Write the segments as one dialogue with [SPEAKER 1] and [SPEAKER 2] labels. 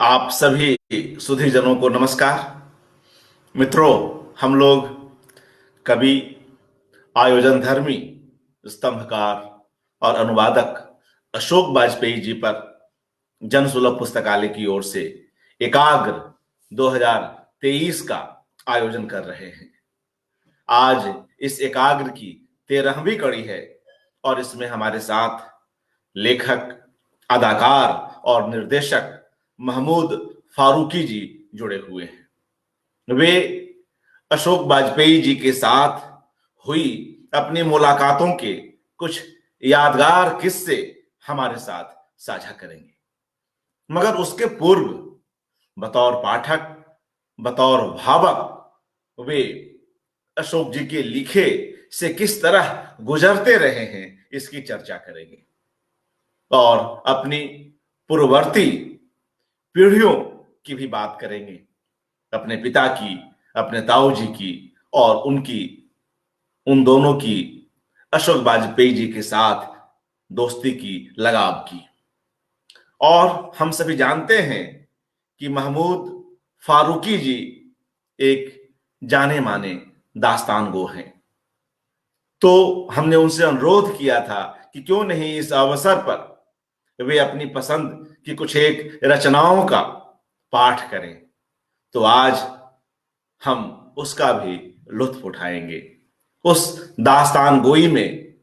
[SPEAKER 1] आप सभी सुधी जनों को नमस्कार। मित्रों, हम लोग कवि, आयोजन धर्मी, स्तंभकार और अनुवादक अशोक वाजपेयी जी पर जन सुलभ पुस्तकालय की ओर से एकाग्र 2023 का आयोजन कर रहे हैं। आज इस एकाग्र की 13वीं कड़ी है और इसमें हमारे साथ लेखक, अदाकार और निर्देशक महमूद फारूकी जी जुड़े हुए हैं। वे अशोक वाजपेयी जी के साथ हुई अपनी मुलाकातों के कुछ यादगार किस्से हमारे साथ साझा करेंगे। मगर उसके पूर्व बतौर पाठक, बतौर भावक वे अशोक जी के लिखे से किस तरह गुजरते रहे हैं इसकी चर्चा करेंगे और अपनी पूर्ववर्ती पीढ़ियों की भी बात करेंगे, अपने पिता की, अपने ताऊ जी की और उन दोनों की अशोक वाजपेयी जी के साथ दोस्ती की, लगाव की। और हम सभी जानते हैं कि महमूद फारूकी जी एक जाने माने दास्तान गो हैं। तो हमने उनसे अनुरोध किया था कि क्यों नहीं इस अवसर पर वे अपनी पसंद की कुछ एक रचनाओं का पाठ करें। तो आज हम उसका भी लुत्फ उठाएंगे। उस दास्तान गोई में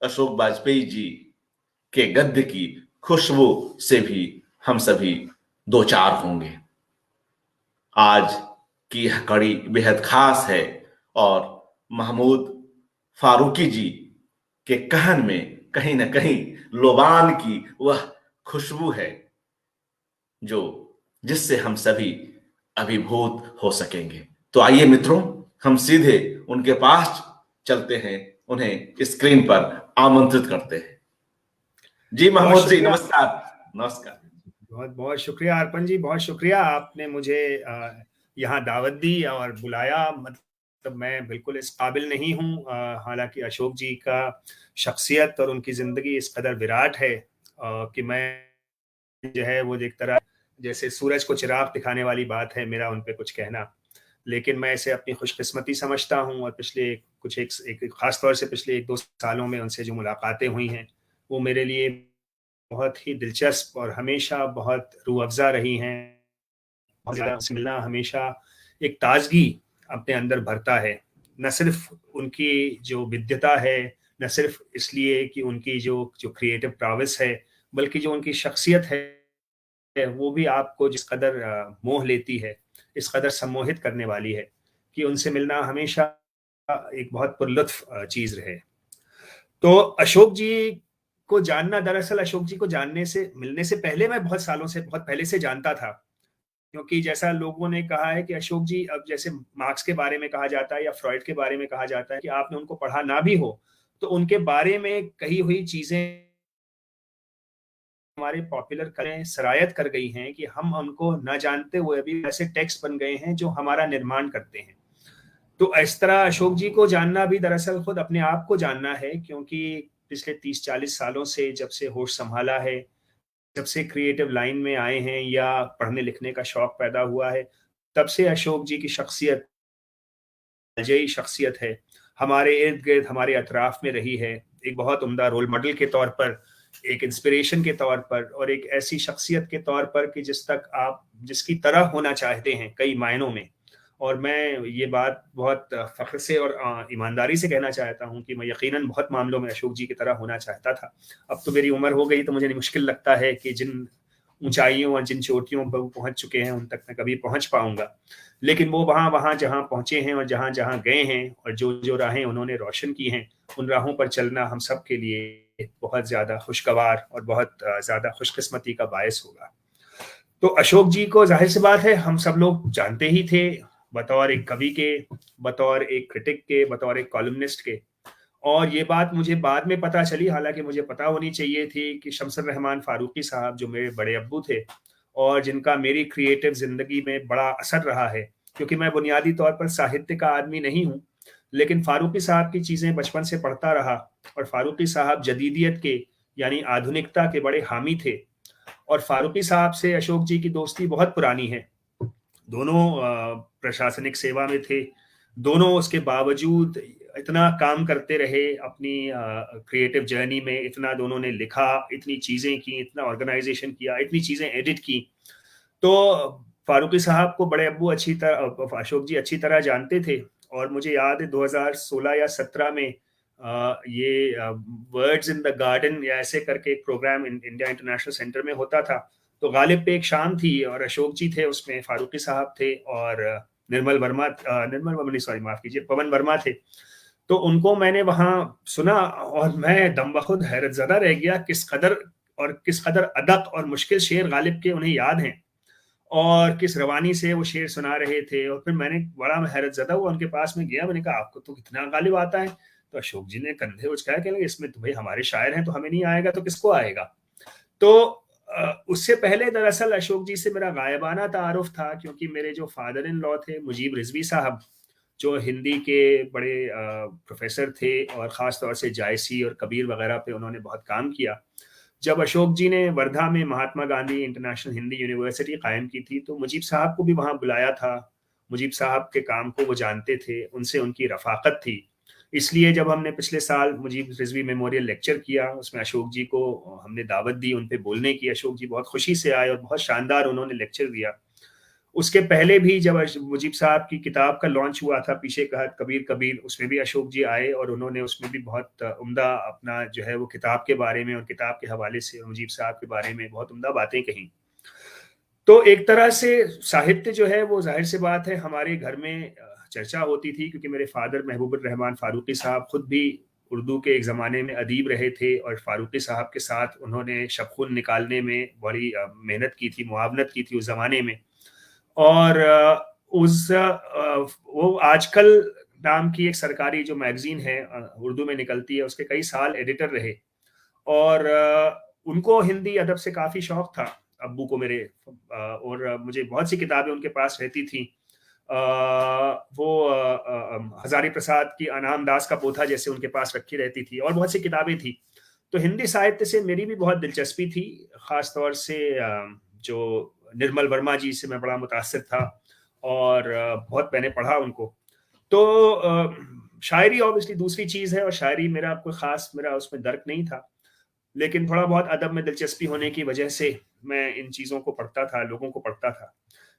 [SPEAKER 1] अशोक वाजपेयी जी के गद्य की खुशबू से भी हम सभी दो चार होंगे। आज की यह कड़ी बेहद खास है और महमूद फारूकी जी के कहन में कहीं ना कहीं लोबान की वह खुशबू है जो जिससे हम सभी अभिभूत हो सकेंगे। तो आइए मित्रों, हम सीधे उनके पास चलते हैं, उन्हें स्क्रीन पर आमंत्रित करते हैं। जी
[SPEAKER 2] बहुत
[SPEAKER 1] महमूद जी,
[SPEAKER 2] शुक्रिया।
[SPEAKER 1] नमस्कार। नमस्कार।
[SPEAKER 2] बहुत बहुत शुक्रिया अर्पण जी, बहुत शुक्रिया। आपने मुझे यहाँ दावत दी और बुलाया। मतलब मैं बिल्कुल इस काबिल नहीं हूँ। हालांकि अशोक जी का शख्सियत और उनकी ज़िंदगी इस कदर विराट है कि मैं जो है वो एक तरह जैसे सूरज को चिराग दिखाने वाली बात है मेरा उन पे कुछ कहना। लेकिन मैं इसे अपनी खुशकिस्मती समझता हूँ और पिछले कुछ एक खास तौर से पिछले 1-2 सालों में उनसे जो मुलाकातें हुई हैं वो मेरे लिए बहुत ही दिलचस्प और हमेशा बहुत रूह अफ़ज़ा रही हैं। बहुत ज़्यादा उनसे मिलना हमेशा एक ताज़गी अपने अंदर भरता है। न सिर्फ़ उनकी जो विद्वता है, न सिर्फ़ इसलिए कि उनकी जो क्रिएटिव प्रॉविस है, बल्कि जो उनकी शख्सियत है, वो भी आपको जिस कदर मोह लेती है, इस कदर सम्मोहित करने वाली है कि उनसे मिलना हमेशा एक बहुत पुरलुत्फ़ चीज़ रहे। तो अशोक जी को जानना, दरअसल अशोक जी को जानने से मिलने से पहले मैं बहुत सालों से, बहुत पहले से जानता था। क्योंकि जैसा लोगों ने कहा है कि अशोक जी, अब जैसे मार्क्स के बारे में कहा जाता है या फ्रॉइड के बारे में कहा जाता है कि आपने उनको पढ़ा ना भी हो, तो उनके बारे में कही हुई चीज़ें हमारे पॉपुलर करें सरायत कर गई हैं कि हम उनको ना जानते हुए भी ऐसे टेक्स्ट बन गए हैं जो हमारा निर्माण करते हैं। तो इस तरह अशोक जी को जानना भी दरअसल खुद अपने आप को जानना है, क्योंकि पिछले 30-40 सालों से जब से होश संभाला है, जब से क्रिएटिव लाइन में आए हैं या पढ़ने लिखने का शौक पैदा हुआ है, तब से अशोक जी की शख्सियत अजयी शख्सियत है। हमारे इर्द-गिर्द, हमारे अतराफ में रही है। एक बहुत उम्दा रोल मॉडल के तौर पर, एक इंस्पिरेशन के तौर पर और एक ऐसी शख्सियत के तौर पर कि जिसकी तरह होना चाहते हैं कई मायनों में। और मैं ये बात बहुत फ़ख्र से और ईमानदारी से कहना चाहता हूँ कि मैं यकीनन बहुत मामलों में अशोक जी की तरह होना चाहता था। अब तो मेरी उम्र हो गई तो मुझे मुश्किल लगता है कि जिन ऊँचाइयों और जिन चोटियों पर वो पहुँच चुके हैं, उन तक मैं कभी पहुँच पाऊँगा। लेकिन वो वहाँ-वहाँ जहाँ पहुँचे हैं और जहाँ-जहाँ गए हैं और जो-जो राहें उन्होंने रोशन की हैं, उन राहों पर चलना हम सब के लिए बहुत ज़्यादा खुशगवार और बहुत ज़्यादा खुशकिस्मती का बायस होगा। तो अशोक जी को ज़ाहिर-सी बात है हम सब लोग जानते ही थे, बतौर एक कवि के, बतौर एक क्रिटिक के, बतौर एक कॉलमनिस्ट के। और ये बात मुझे बाद में पता चली, हालाँकि मुझे पता होनी चाहिए थी कि शम्सुर रहमान फारूकी साहब जो मेरे बड़े अब्बू थे और जिनका मेरी क्रिएटिव ज़िंदगी में बड़ा असर रहा है, क्योंकि मैं बुनियादी तौर पर साहित्य का आदमी नहीं हूँ, लेकिन फारूकी साहब की चीज़ें बचपन से पढ़ता रहा और फारूकी साहब जदीदियत के यानी आधुनिकता के बड़े हामी थे। और फारूकी साहब से अशोक जी की दोस्ती बहुत पुरानी है। दोनों प्रशासनिक सेवा में थे, दोनों उसके बावजूद इतना काम करते रहे अपनी क्रिएटिव जर्नी में, इतना दोनों ने लिखा, इतनी चीज़ें की, इतना ऑर्गेनाइजेशन किया, इतनी चीज़ें एडिट की। तो फारूकी साहब को बड़े अब्बू अशोक जी अच्छी तरह जानते थे। और मुझे याद है 2016 या 17 में ये वर्ड्स इन द गार्डन या ऐसे करके एक प्रोग्राम इंडिया इंटरनेशनल सेंटर में होता था। तो गालिब पे एक शाम थी और अशोक जी थे उसमें, फारूकी साहब थे और निर्मल वर्मा नहीं, सॉरी माफ कीजिए, पवन वर्मा थे। तो उनको मैंने वहां सुना और मैं दम बखुद हैरत ज़दा रह गया किस कदर अदक और मुश्किल शेर गालिब के उन्हें याद हैं और किस रवानी से वो शेर सुना रहे थे। और फिर मैंने बड़ा हैरत ज़दा हुआ, उनके पास में गया, मैंने कहा आपको तो कितना गालिब आता है? तो अशोक जी ने कंधे उचकाया, कहने लगे इसमें तो भाई हमारे शायर हैं, तो हमें नहीं आएगा तो किसको आएगा। तो उससे पहले दरअसल अशोक जी से मेरा गायबाना तारुफ था, क्योंकि मेरे जो फादर इन लॉ थे मुजीब रिजवी साहब, जो हिंदी के बड़े प्रोफेसर थे और ख़ास तौर से जायसी और कबीर वगैरह पे उन्होंने बहुत काम किया। जब अशोक जी ने वर्धा में महात्मा गांधी इंटरनेशनल हिंदी यूनिवर्सिटी कायम की थी, तो मुजीब साहब को भी वहाँ बुलाया था। मुजीब साहब के काम को वो जानते थे, उनसे उनकी रफ़ाकत थी। इसलिए जब हमने पिछले साल मुजीब रिजवी मेमोरियल लेक्चर किया, उसमें अशोक जी को हमने दावत दी उन पे बोलने की। अशोक जी बहुत खुशी से आए और बहुत शानदार उन्होंने लेक्चर दिया। उसके पहले भी जब मुजीब साहब की किताब का लॉन्च हुआ था पीछे कहत कबीर कबीर, उसमें भी अशोक जी आए और उन्होंने उसमें भी बहुत उम्दा अपना जो है वो किताब के बारे में और किताब के हवाले से मुजीब साहब के बारे में बहुत उम्दा बातें कही। तो एक तरह से साहित्य जो है वो जाहिर सी बात है हमारे घर में चर्चा होती थी, क्योंकि मेरे फादर महबूबुर रहमान फारूकी साहब खुद भी उर्दू के एक ज़माने में अदीब रहे थे और फारूकी साहब के साथ उन्होंने शबखून निकालने में बड़ी मेहनत की थी, मुआवनत की थी उस ज़माने में। और वो आजकल नाम की एक सरकारी जो मैगजीन है उर्दू में निकलती है, उसके कई साल एडिटर रहे। और उनको हिंदी अदब से काफ़ी शौक था अब्बू को मेरे। और मुझे बहुत सी किताबें उनके पास रहती थी। वो हजारी प्रसाद की अनाम दास का पोथा जैसे उनके पास रखी रहती थी और बहुत सी किताबें थी। तो हिंदी साहित्य से मेरी भी बहुत दिलचस्पी थी, ख़ास तौर से जो निर्मल वर्मा जी से मैं बड़ा मुतासिर था और बहुत मैंने पढ़ा उनको। तो शायरी ऑब्वियसली दूसरी चीज़ है और शायरी मेरा कोई ख़ास मेरा उसमें दर्क नहीं था, लेकिन थोड़ा बहुत अदब में दिलचस्पी होने की वजह से मैं इन चीज़ों को पढ़ता था, लोगों को पढ़ता था।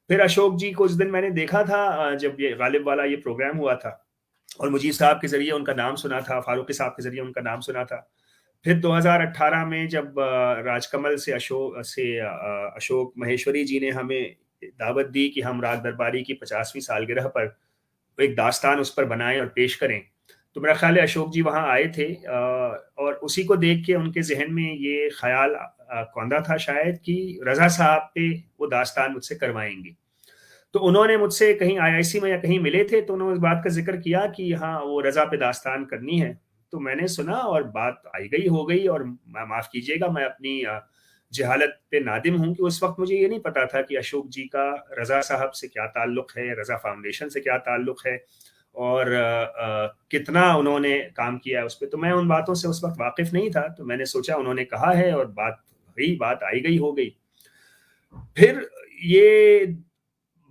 [SPEAKER 2] फिर अशोक जी को उस दिन मैंने देखा था जब ये गालिब वाला ये प्रोग्राम हुआ था और मुजीब साहब के ज़रिए उनका नाम सुना था, फारूकी साहब के ज़रिए उनका नाम सुना था। फिर 2018 में जब राजकमल से अशोक महेश्वरी जी ने हमें दावत दी कि हम राग दरबारी की 50वीं सालगिरह पर एक दास्तान उस पर बनाएं और पेश करें, तो मेरा ख्याल है अशोक जी वहाँ आए थे और उसी को देख के उनके जहन में ये ख्याल कौंधा था शायद कि रज़ा साहब पे वो दास्तान मुझसे करवाएंगे। तो उन्होंने मुझसे कहीं आईआईसी में या कहीं मिले थे, तो उन्होंने इस बात का जिक्र किया कि हाँ वो रज़ा पे दास्तान करनी है। तो मैंने सुना और बात आई गई हो गई। और माफ़ कीजिएगा, मैं अपनी जहालत पे नादिम हूँ कि उस वक्त मुझे ये नहीं पता था कि अशोक जी का रज़ा साहब से क्या ताल्लुक़ है, रज़ा फाउंडेशन से क्या ताल्लुक़ है और कितना उन्होंने काम किया है उस पर। तो मैं उन बातों से उस वक्त वाकिफ़ नहीं था। तो मैंने सोचा उन्होंने कहा है और बात आई गई हो गई। फिर ये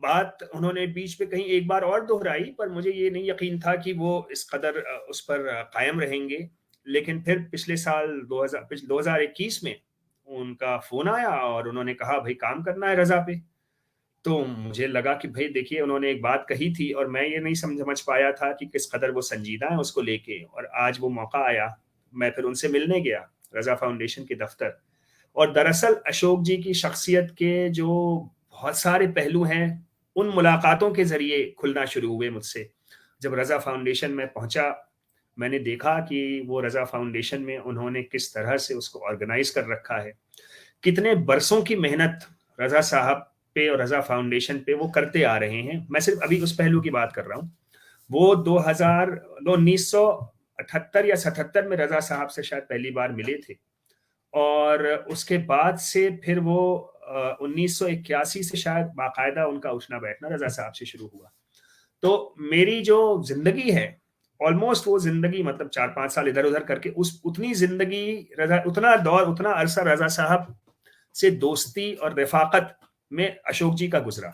[SPEAKER 2] बात उन्होंने बीच में कहीं एक बार और दोहराई, पर मुझे ये नहीं यकीन था कि वो इस कदर उस पर कायम रहेंगे। लेकिन फिर पिछले साल 2021 में उनका फ़ोन आया और उन्होंने कहा भाई काम करना है रज़ा पे। तो मुझे लगा कि भाई देखिए उन्होंने एक बात कही थी और मैं ये नहीं समझ पाया था कि किस कदर वो संजीदा है उसको लेके। और आज वो मौका आया, मैं फिर उनसे मिलने गया रज़ा फाउंडेशन के दफ्तर। और दरअसल अशोक जी की शख्सियत के जो बहुत सारे पहलू हैं, उन मुलाकातों के ज़रिए खुलना शुरू हुए मुझसे। जब रज़ा फाउंडेशन में पहुंचा, मैंने देखा कि वो रज़ा फाउंडेशन में उन्होंने किस तरह से उसको ऑर्गेनाइज कर रखा है, कितने बरसों की मेहनत रज़ा साहब पे और रज़ा फाउंडेशन पे वो करते आ रहे हैं। मैं सिर्फ अभी उस पहलू की बात कर रहा हूँ। वो 1978 या 77 में रज़ा साहब से शायद पहली बार मिले थे और उसके बाद से फिर वो 1981 से शायद बाकायदा उनका उठना बैठना रज़ा साहब से शुरू हुआ। तो मेरी जो ज़िंदगी है, ऑलमोस्ट वो ज़िंदगी मतलब 4-5 साल इधर-उधर करके उस उतनी ज़िंदगी रज़ा, उतना दौर, उतना अरसा रज़ा साहब से दोस्ती और रफाकत में अशोक जी का गुजरा,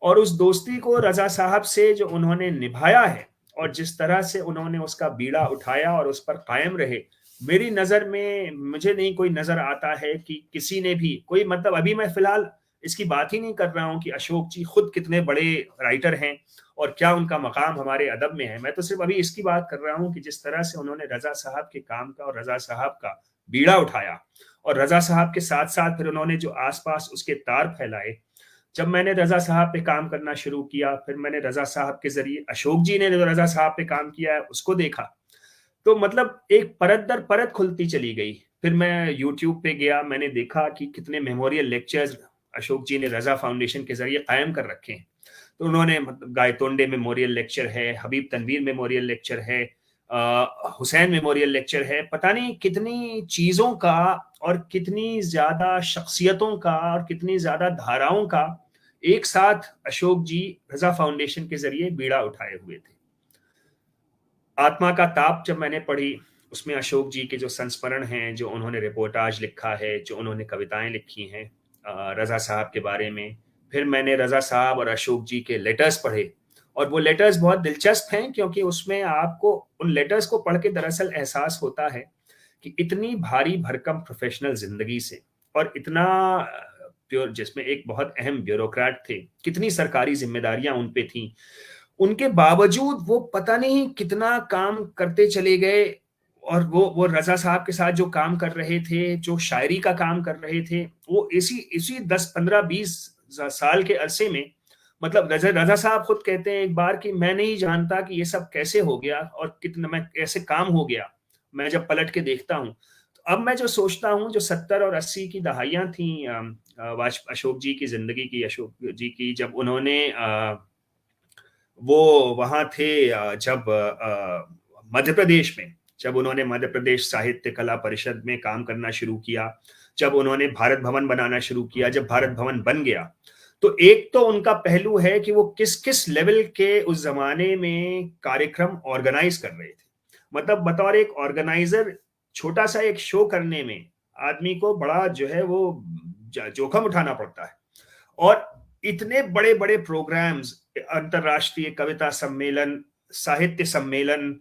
[SPEAKER 2] और उस दोस्ती को रजा साहब से जो उन्होंने निभाया है और जिस तरह से उन्होंने उसका बीड़ा उठाया और उस पर कायम रहे, मेरी नजर में मुझे नहीं कोई नजर आता है कि किसी ने भी कोई, मतलब अभी मैं फिलहाल इसकी बात ही नहीं कर रहा हूं कि अशोक जी खुद कितने बड़े राइटर हैं और क्या उनका मकाम हमारे अदब में है। मैं तो सिर्फ अभी इसकी बात कर रहा हूं कि जिस तरह से उन्होंने रजा साहब के काम का और रजा साहब का बीड़ा उठाया, और रजा साहब के साथ साथ फिर उन्होंने जो आसपास उसके तार फैलाए। जब मैंने रजा साहब पे काम करना शुरू किया, फिर मैंने रजा साहब के जरिए अशोक जी ने जो रजा साहब पे काम किया है उसको देखा, तो मतलब एक परत दर परत खुलती चली गई। फिर मैं यूट्यूब पे गया, मैंने देखा कि कितने मेमोरियल लेक्चर्स अशोक जी ने रजा फाउंडेशन के जरिए कायम कर रखे हैं। तो उन्होंने मतलब गायतोंडे मेमोरियल लेक्चर है, हबीब तनवीर मेमोरियल लेक्चर है, हुसैन मेमोरियल लेक्चर है, पता नहीं कितनी चीजों का और कितनी ज्यादा शख्सियतों का और कितनी ज्यादा धाराओं का एक साथ अशोक जी रजा फाउंडेशन के जरिए बीड़ा उठाए हुए थे। आत्मा का ताप जब मैंने पढ़ी, उसमें अशोक जी के जो संस्मरण हैं, जो उन्होंने रिपोर्टाज लिखा है, जो उन्होंने कविताएं लिखी हैं रजा साहब के बारे में, फिर मैंने रजा साहब और अशोक जी के लेटर्स पढ़े, और वो लेटर्स बहुत दिलचस्प हैं क्योंकि उसमें आपको उन लेटर्स को पढ़ के दरअसल एहसास होता है कि इतनी भारी भरकम प्रोफेशनल जिंदगी से और इतना प्योर, जिसमें एक बहुत अहम ब्यूरोक्रेट थे, कितनी सरकारी जिम्मेदारियां उन पे थी, उनके बावजूद वो पता नहीं कितना काम करते चले गए। और वो रजा साहब के साथ जो काम कर रहे थे, जो शायरी का काम कर रहे थे, वो इसी इसी 10 15 20 साल के अरसे में, मतलब रजा साहब खुद कहते हैं एक बार कि मैं नहीं जानता कि ये सब कैसे हो गया और कितना मैं कैसे काम हो गया, मैं जब पलट के देखता हूँ। तो अब मैं जो सोचता हूँ, जो 70 और 80 की दहाइयां थी अशोक जी की जिंदगी की, अशोक जी की, जब उन्होंने वो वहां थे, जब मध्य प्रदेश में, जब उन्होंने मध्य प्रदेश साहित्य कला परिषद में काम करना शुरू किया, जब उन्होंने भारत भवन बनाना शुरू किया, जब भारत भवन बन गया, तो एक तो उनका पहलू है कि वो किस किस लेवल के उस जमाने में कार्यक्रम ऑर्गेनाइज कर रहे थे। मतलब बतौर एक ऑर्गेनाइजर छोटा सा एक शो करने में आदमी को बड़ा जो है वो जोखिम उठाना पड़ता है, और इतने बड़े बड़े प्रोग्राम्स, अंतरराष्ट्रीय कविता सम्मेलन, साहित्य सम्मेलन,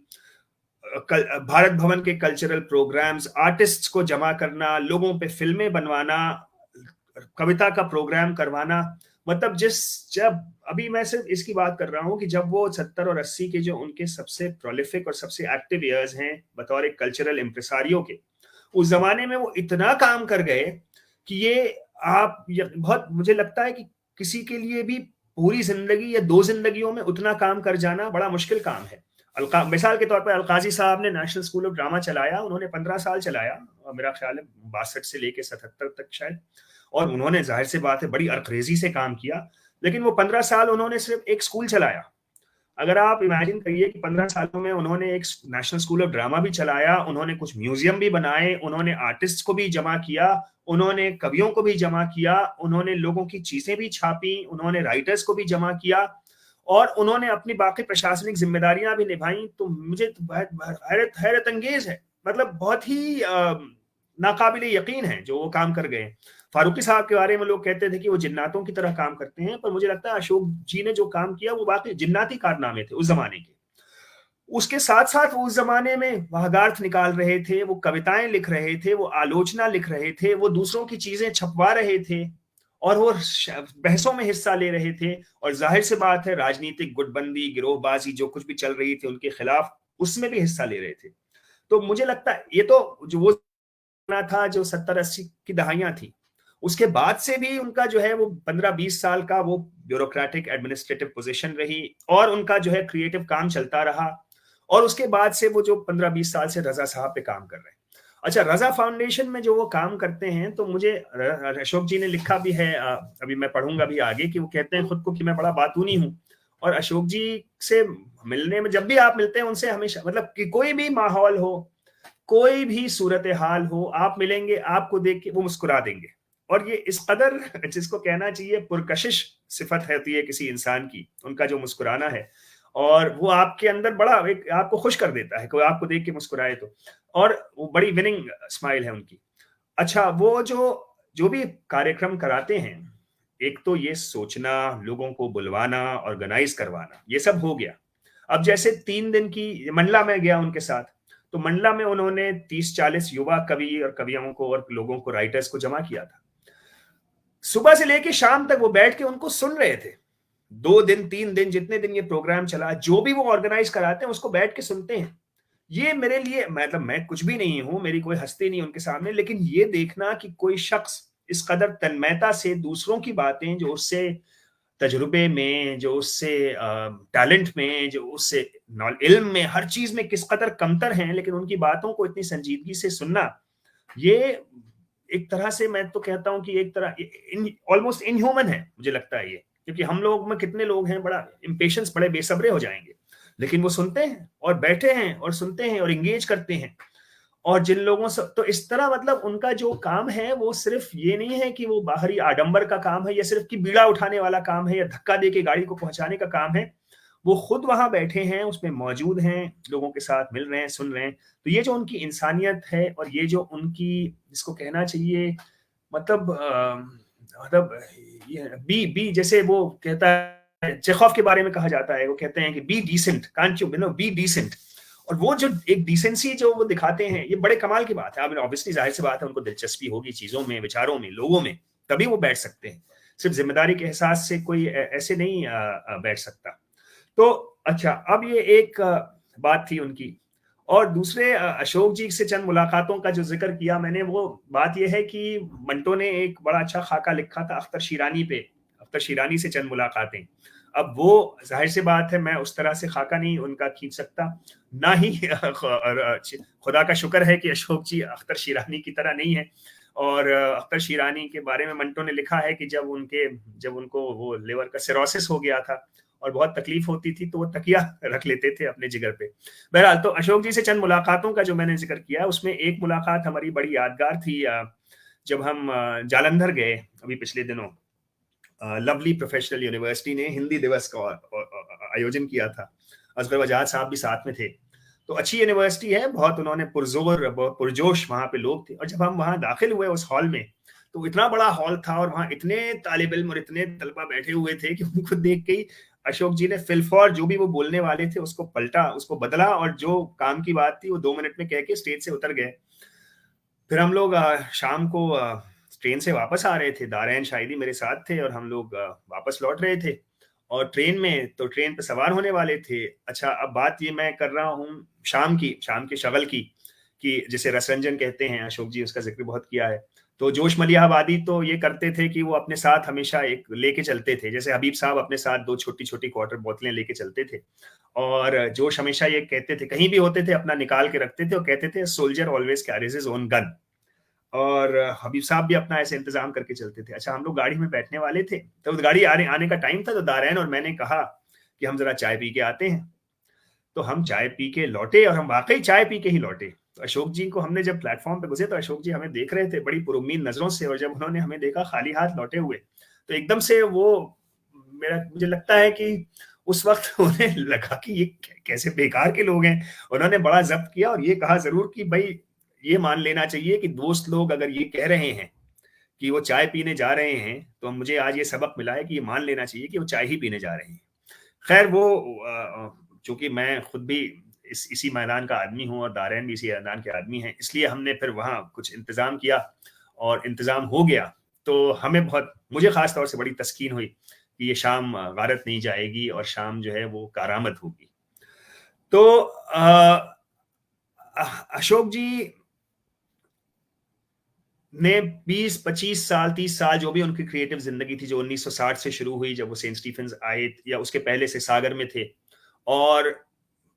[SPEAKER 2] भारत भवन के कल्चरल प्रोग्राम्स, आर्टिस्ट्स को जमा करना, लोगों पे फिल्में बनवाना, कविता का प्रोग्राम करवाना, मतलब जब अभी मैं सिर्फ इसकी बात कर रहा हूं कि जब वो 70 और 80 के जो उनके सबसे प्रोलिफिक और सबसे एक्टिव ईयर्स हैं बतौर एक कल्चरल इम्प्रेसारियो के, उस जमाने में वो इतना काम कर गए कि ये बहुत, मुझे लगता है कि किसी के लिए भी पूरी जिंदगी या 2 जिंदगियों में उतना काम कर जाना बड़ा मुश्किल काम है। मिसाल के तौर पर अलकाजी साहब ने नेशनल स्कूल ऑफ ड्रामा चलाया, उन्होंने 15 साल चलाया, मेरा ख्याल है 62 से लेके 77 तक शायद, और उन्होंने जाहिर सी बात है बड़ी अरक्रेजी से काम किया, लेकिन वो 15 साल उन्होंने सिर्फ एक स्कूल चलाया। अगर आप इमेजिन करिए कि 15 सालों में उन्होंने एक नेशनल स्कूल ऑफ ड्रामा भी चलाया, उन्होंने कुछ म्यूजियम भी बनाए, उन्होंने आर्टिस्ट को भी जमा किया, उन्होंने कवियों को भी जमा किया, उन्होंने लोगों की चीजें भी छापी, उन्होंने राइटर्स को भी जमा किया, और उन्होंने अपनी बाकी प्रशासनिक जिम्मेदारियां भी निभाई। तो मुझे तो हैरत अंगेज है, मतलब बहुत ही नाकाबिले यकीन है जो वो काम कर गए। फारूकी साहब के बारे में लोग कहते थे कि वो जिन्नातों की तरह काम करते हैं, पर मुझे लगता है अशोक जी ने जो काम किया वो बाकी जिन्नाती कारनामे थे उस जमाने के। उसके साथ साथ वो उस जमाने में वाहगार्थ निकाल रहे थे, वो कविताएं लिख रहे थे, वो आलोचना लिख रहे थे, वो दूसरों की चीजें छपवा रहे थे, और वो बहसों में हिस्सा ले रहे थे, और जाहिर से बात है राजनीतिक गुटबंदी, गिरोहबाजी जो कुछ भी चल रही थी उनके खिलाफ, उसमें भी हिस्सा ले रहे थे। तो मुझे लगता है ये तो जो वो था जो 70 80 की दहाइयां थी, उसके बाद से भी उनका जो है वो 15 20 साल का वो ब्यूरोक्रेटिक एडमिनिस्ट्रेटिव पोजीशन रही, और उनका जो है क्रिएटिव काम चलता रहा, और उसके बाद से वो जो 15 20 साल से रजा साहब पे काम कर रहे हैं। अच्छा, रजा फाउंडेशन में जो वो काम करते हैं, तो मुझे अशोक जी ने लिखा भी है, अभी मैं पढ़ूंगा भी आगे, कि वो कहते हैं खुद को कि मैं बड़ा बातूनी हूं, और अशोक जी से मिलने में, जब भी आप मिलते हैं उनसे, हमेशा, मतलब कि कोई भी माहौल हो, कोई भी सूरत हाल हो, आप मिलेंगे, आपको देख के वो मुस्कुरा देंगे, और ये इस कदर जिसको कहना चाहिए पुरकशिश सिफत होती है किसी इंसान की, उनका जो मुस्कुराना है, और वो आपके अंदर बड़ा एक आपको खुश कर देता है, कोई आपको देख के मुस्कुराए तो, और वो बड़ी विनिंग स्माइल है उनकी। अच्छा, वो जो जो भी कार्यक्रम कराते हैं, एक तो ये सोचना, लोगों को बुलवाना, ऑर्गेनाइज करवाना, ये सब हो गया। अब जैसे 3 दिन की मंडला में गया उनके साथ, तो मंडला में उन्होंने 30-40 युवा कवि और कवियों को और लोगों को, राइटर्स को जमा किया था। सुबह से लेके शाम तक वो बैठ के उनको सुन रहे थे। 2 दिन 3 दिन जितने दिन ये प्रोग्राम चला, जो भी वो ऑर्गेनाइज कराते हैं उसको बैठ के सुनते हैं। ये मेरे लिए, मतलब मैं कुछ भी नहीं हूं, मेरी कोई हस्ती नहीं उनके सामने, लेकिन ये देखना कि कोई शख्स इस कदर तन्मयता से दूसरों की बातें, जो उससे तजुर्बे में, जो उससे टैलेंट में, जो उससे इल्म में, हर चीज में किस कदर कमतर हैं, लेकिन उनकी बातों को इतनी संजीदगी से सुनना, ये एक तरह से मैं तो कहता हूं कि एक तरह ऑलमोस्ट इनह्यूमन है, मुझे लगता है ये। क्योंकि हम लोग में कितने लोग हैं बड़ा इम्पेशंस, बड़े बेसब्रे हो जाएंगे, लेकिन वो सुनते हैं और बैठे हैं और सुनते हैं और इंगेज करते हैं। और जिन लोगों से तो इस तरह, मतलब उनका जो काम है वो सिर्फ ये नहीं है कि वो बाहरी आडंबर का काम है, या सिर्फ कि बीड़ा उठाने वाला काम है, या धक्का दे के गाड़ी को पहुंचाने का काम है। वो खुद वहां बैठे हैं, उसमें मौजूद हैं, लोगों के साथ मिल रहे हैं, सुन रहे हैं। तो ये जो उनकी इंसानियत है, और ये जो उनकी, जिसको कहना चाहिए, मतलब मतलब ये बी बी जैसे वो कहता है, चेखोव के बारे में कहा जाता है, वो कहते हैं कि be decent, can't you know, be decent. और वो जो एक डिसेंसी जो वो दिखाते हैं, ये बड़े कमाल की बात है। अब ऑब्वियसली जाहिर सी बात है, उनको दिलचस्पी होगी चीजों में, विचारों में, लोगों में, तभी वो बैठ सकते हैं। सिर्फ जिम्मेदारी के एहसास से कोई ऐसे नहीं बैठ सकता। तो अच्छा, अब ये एक बात थी उनकी। और दूसरे, अशोक जी से चंद मुलाकातों का जो जिक्र किया मैंने, वो बात यह है कि मंटो ने एक बड़ा अच्छा खाका लिखा था अख्तर शीरानी पे, अख्तर शीरानी से चंद मुलाकातें। अब वो जाहिर सी बात है, मैं उस तरह से खाका नहीं उनका खींच सकता, ना ही खुदा का शुक्र है कि अशोक जी अख्तर शीरानी की तरह नहीं है। और अख्तर शीरानी के बारे में मंटो ने लिखा है कि जब उनको वो लिवर का सिरोसिस हो गया था और बहुत तकलीफ होती थी, तो वो तकिया रख लेते थे अपने जिगर पे। बहरहाल, तो अशोक जी से चंद मुलाकातों का जो मैंने जिक्र किया, उसमें एक मुलाकात हमारी बड़ी यादगार थी, जब हम जालंधर गए अभी पिछले दिनों। लवली प्रोफेशनल यूनिवर्सिटी ने हिंदी दिवस का आयोजन किया था, असगर वजाद साहब भी साथ में थे। तो अच्छी यूनिवर्सिटी है बहुत, उन्होंने पुरजोर, पुरजोश वहां पे लोग थे। और जब हम वहां दाखिल हुए उस हॉल में, तो इतना बड़ा हॉल था और वहां इतने तालिब इल्म और इतने तलबा बैठे हुए थे कि उनको देख के ही अशोक जी ने फिलफॉर जो भी वो बोलने वाले थे उसको पलटा, उसको बदला, और जो काम की बात थी वो 2 मिनट में कह के स्टेज से उतर गए। फिर हम लोग शाम को ट्रेन से वापस आ रहे थे, दारैन शाहिदी मेरे साथ थे, और हम लोग वापस लौट रहे थे। और ट्रेन में, तो ट्रेन पे सवार होने वाले थे। अच्छा, अब बात ये मैं कर रहा हूँ शाम के शगल की, कि जिसे रसरंजन कहते हैं, अशोक जी उसका जिक्र बहुत किया है। तो जोश मलिहाबादी तो ये करते थे कि वो अपने साथ हमेशा एक लेके चलते थे, जैसे हबीब साहब अपने साथ 2 छोटी छोटी क्वार्टर बोतलें लेके चलते थे। और जोश हमेशा ये कहते थे, कहीं भी होते थे अपना निकाल के रखते थे, और कहते थे soldier always carries his own gun. और हबीब साहब भी अपना ऐसे इंतजाम करके चलते थे। अच्छा, हम लोग गाड़ी में बैठने वाले थे, तो गाड़ी आने का टाइम था, तो दारैन और मैंने कहा कि हम जरा चाय पी के आते हैं। तो हम चाय पी के लौटे, और हम वाकई चाय पी के ही लौटे। तो अशोक जी को हमने जब प्लेटफॉर्म पे घुसे, तो अशोक जी हमें देख रहे थे बड़ी पुरुम्मीद नजरों से, और जब उन्होंने हमें देखा खाली हाथ लौटे हुए, तो एकदम से वो, मुझे लगता है कि उस वक्त उन्हें लगा कि ये कैसे बेकार के लोग हैं। उन्होंने बड़ा जब्त किया और ये कहा जरूर कि भाई, ये मान लेना चाहिए कि दोस्त लोग अगर ये कह रहे हैं कि वो चाय पीने जा रहे हैं, तो मुझे आज ये सबक मिला है कि ये मान लेना चाहिए कि वो चाय ही पीने जा रहे हैं। खैर, वो चूंकि मैं खुद भी इसी मैदान का आदमी हूँ, और दारैन भी इसी मैदान के आदमी हैं, इसलिए हमने फिर वहाँ कुछ इंतजाम किया, और इंतजाम हो गया। तो हमें मुझे खास तौर से बड़ी तस्कीन हुई कि ये शाम गारत नहीं जाएगी, और शाम जो है वो कारामद होगी। तो अशोक जी ने 20-25 साल, 30 साल, जो भी उनकी क्रिएटिव जिंदगी थी, जो 1960 से शुरू हुई, जब वो सेंट स्टीफेंस आए, या उसके पहले से सागर में थे, और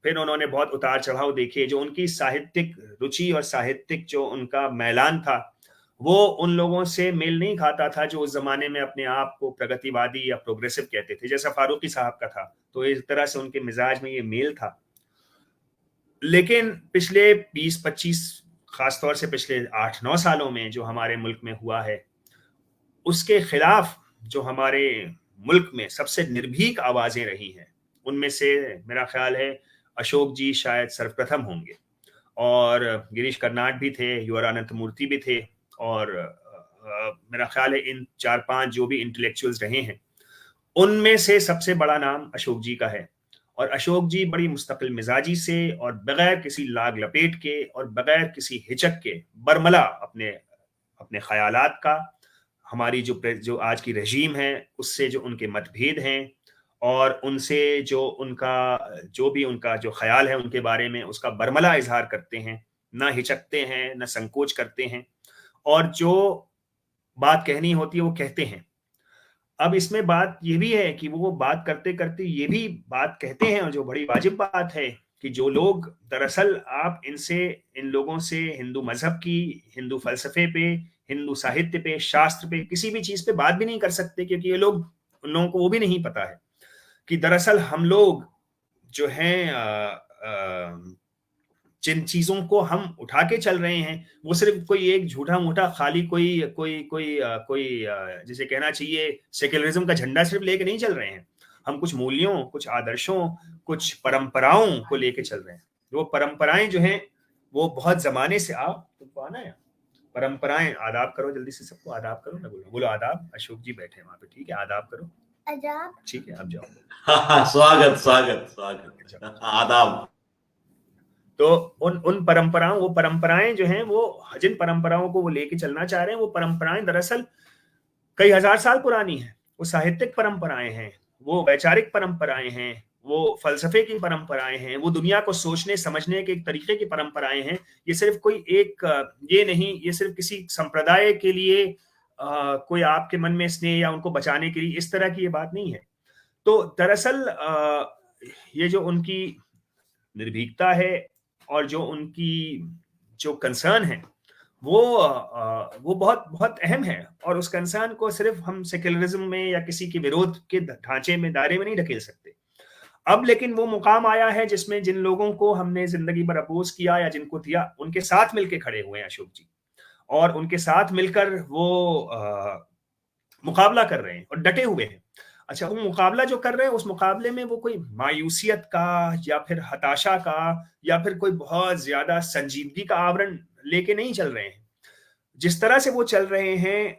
[SPEAKER 2] फिर उन्होंने बहुत उतार चढ़ाव देखे। जो उनकी साहित्यिक रुचि और साहित्यिक जो उनका मैलान था, वो उन लोगों से मेल नहीं खाता था जो उस जमाने में अपने आप को प्रगतिवादी या प्रोग्रेसिव कहते थे, जैसा फारूकी साहब का था। तो इस तरह से उनके मिजाज में ये मेल था। लेकिन पिछले 20-25, खासतौर से पिछले 8-9 सालों में जो हमारे मुल्क में हुआ है, उसके खिलाफ जो हमारे मुल्क में सबसे निर्भीक आवाजें रही हैं, उनमें से मेरा ख्याल है अशोक जी शायद सर्वप्रथम होंगे। और गिरीश कर्नाड भी थे, युवा अनंत मूर्ति भी थे, और मेरा ख्याल है इन 4-5 जो भी इंटेलेक्चुअल्स रहे हैं, उनमें से सबसे बड़ा नाम अशोक जी का है। और अशोक जी बड़ी मुस्तकिल मिजाजी से और बगैर किसी लाग लपेट के और बगैर किसी हिचक के बरमला अपने अपने ख्यालात का, हमारी जो आज की रजीम है उससे जो उनके मतभेद हैं और उनसे जो भी उनका जो ख्याल है उनके बारे में उसका बरमला इजहार करते हैं, ना हिचकते हैं, ना संकोच करते हैं, और जो बात कहनी होती है वो कहते हैं। अब इसमें बात ये भी है कि वो बात करते करते ये भी बात कहते हैं, और जो बड़ी वाजिब बात है कि जो लोग दरअसल आप इन लोगों से हिंदू मजहब की, हिंदू फलसफे पे, हिंदू साहित्य पे, शास्त्र पे, किसी भी चीज पे बात भी नहीं कर सकते, क्योंकि ये लोग, उन लोगों को वो भी नहीं पता है कि दरअसल हम लोग जो हैं जिन चीजों को हम उठा के चल रहे हैं वो सिर्फ कोई एक झूठा मूठा खाली जिसे कहना चाहिए सेक्युलरिज्म का झंडा सिर्फ लेके नहीं चल रहे हैं। हम कुछ मूल्यों, कुछ आदर्शों, कुछ परंपराओं को लेके चल रहे हैं। वो परंपराएं जो हैं वो बहुत जमाने से, आप तुमको आना है, परंपराएं, आदाब करो जल्दी से, सबको आदाब करो ना, बोलो बोलो आदाब। अशोक जी बैठे हैं वहां पे, ठीक है, आदाब करो। आदाब, ठीक है, अब जाओ।
[SPEAKER 1] हाँ, स्वागत स्वागत स्वागत, आदाब।
[SPEAKER 2] तो उन उन परंपराओं, वो परंपराएं जो हैं, वो जिन परंपराओं को वो लेके चलना चाह रहे हैं, वो परंपराएं दरअसल कई हजार साल पुरानी हैं। वो साहित्यिक परंपराएं हैं, वो वैचारिक परंपराएं हैं, वो फलसफे की परंपराएं हैं, वो दुनिया को सोचने समझने के एक तरीके की परंपराएं हैं। ये सिर्फ कोई एक ये नहीं, ये सिर्फ किसी संप्रदाय के लिए कोई आपके मन में स्नेह या उनको बचाने के लिए, इस तरह की ये बात नहीं है। तो दरअसल ये जो उनकी निर्भीकता है और जो उनकी जो कंसर्न है वो बहुत बहुत अहम है, और उस कंसर्न को सिर्फ हम सेक्युलरिज्म में या किसी के विरोध के ढांचे में, दायरे में नहीं ढकेल सकते। अब लेकिन वो मुकाम आया है जिसमें जिन लोगों को हमने जिंदगी भर अपोज किया या जिनको दिया, उनके साथ मिलकर खड़े हुए हैं अशोक जी, और उनके साथ मिलकर वो मुकाबला कर रहे हैं और डटे हुए हैं। अच्छा, वो मुकाबला जो कर रहे हैं, उस मुकाबले में वो कोई मायूसियत का या फिर हताशा का या फिर कोई बहुत ज्यादा संजीदगी का आवरण लेके नहीं चल रहे हैं। जिस तरह से वो चल रहे हैं,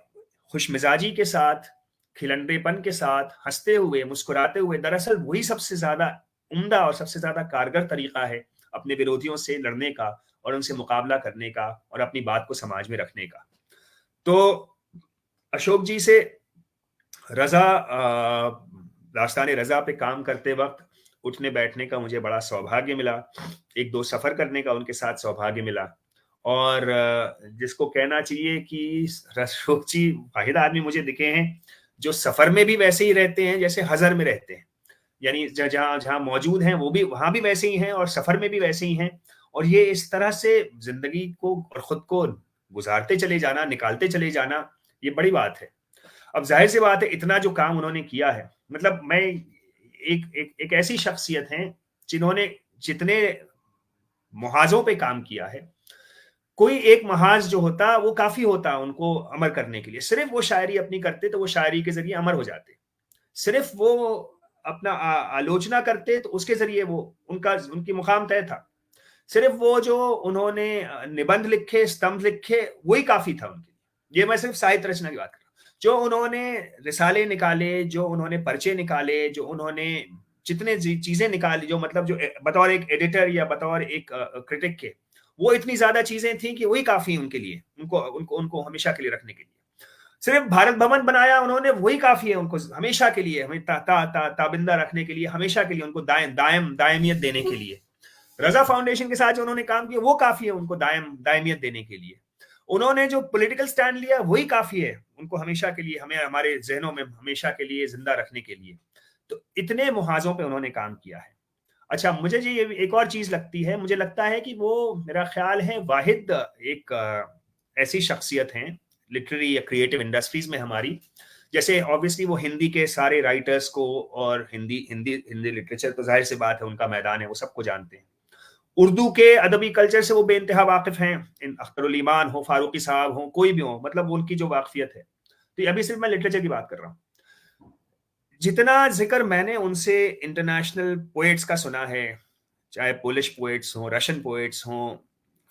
[SPEAKER 2] खुशमिजाजी के साथ, खिलंडेपन के साथ, हंसते हुए, मुस्कुराते हुए, दरअसल वही सबसे ज्यादा उम्दा और सबसे ज्यादा कारगर तरीका है अपने विरोधियों से लड़ने का और उनसे मुकाबला करने का और अपनी बात को समाज में रखने का। तो अशोक जी से रजा दास्तान रजा पे काम करते वक्त उठने बैठने का मुझे बड़ा सौभाग्य मिला, एक दो सफर करने का उनके साथ सौभाग्य मिला, और जिसको कहना चाहिए कि अशोक जी वाहिद आदमी मुझे दिखे हैं जो सफर में भी वैसे ही रहते हैं जैसे हजर में रहते हैं। यानी जहाँ जहाँ मौजूद हैं वो भी वहां भी वैसे ही हैं और सफर में भी वैसे ही हैं, और ये इस तरह से जिंदगी को और खुद को गुजारते चले जाना, निकालते चले जाना, ये बड़ी बात है। अब जाहिर सी बात है, इतना जो काम उन्होंने किया है, मतलब मैं एक ऐसी शख्सियत हैं जिन्होंने जितने मुहाजों पे काम किया है, कोई एक महाज जो होता वो काफी होता उनको अमर करने के लिए। सिर्फ वो शायरी अपनी करते तो वो शायरी के जरिए अमर हो जाते, सिर्फ वो अपना आलोचना करते तो उसके जरिए वो उनकी मुकाम तय था, सिर्फ वो जो उन्होंने निबंध लिखे, स्तंभ लिखे, वही काफी था उनके लिए। ये मैं सिर्फ साहित्य रचना की बात कर रहा हूँ। जो उन्होंने रिसाले निकाले, जो उन्होंने पर्चे निकाले, जो उन्होंने जितने चीजें निकाली, जो मतलब जो बतौर एक एडिटर या बतौर एक क्रिटिक के, वो इतनी ज्यादा चीजें थी कि वही काफी उनके लिए, उनको उनको उनको हमेशा के लिए रखने के लिए। सिर्फ भारत भवन बनाया उन्होंने, वही काफी है उनको हमेशा के लिए, हमें ताबिंदा रखने के लिए, हमेशा के लिए उनको दायमियत देने के लिए। रजा फाउंडेशन के साथ जो उन्होंने काम किया वो काफी है उनको दायमियत देने के लिए। उन्होंने जो पॉलिटिकल स्टैंड लिया वही काफी है उनको हमेशा के लिए, हमें हमारे जहनों में हमेशा के लिए जिंदा रखने के लिए। तो इतने मुहाजों पे उन्होंने काम किया है। अच्छा, मुझे जी ये एक और चीज लगती है, मुझे लगता है कि वो, मेरा ख्याल है, वाहिद एक ऐसी शख्सियत हैं लिटरेरी या क्रिएटिव इंडस्ट्रीज में हमारी, जैसे ऑब्वियसली वो हिंदी के सारे राइटर्स को और हिंदी हिंदी हिंदी लिटरेचर तो जाहिर सी बात है उनका मैदान है, वो सबको जानते हैं। उर्दू के अदबी कल्चर से वो बेइंतहा वाकिफ हैं, इन अख्तरुल ईमान हो, फारूकी साहब हो, कोई भी हो, मतलब उनकी जो वाकफियत है। तो अभी सिर्फ मैं लिटरेचर की बात कर रहा हूँ। जितना जिक्र मैंने उनसे इंटरनेशनल पोएट्स का सुना है, चाहे पोलिश पोएट्स हों, रशियन पोएट्स हों,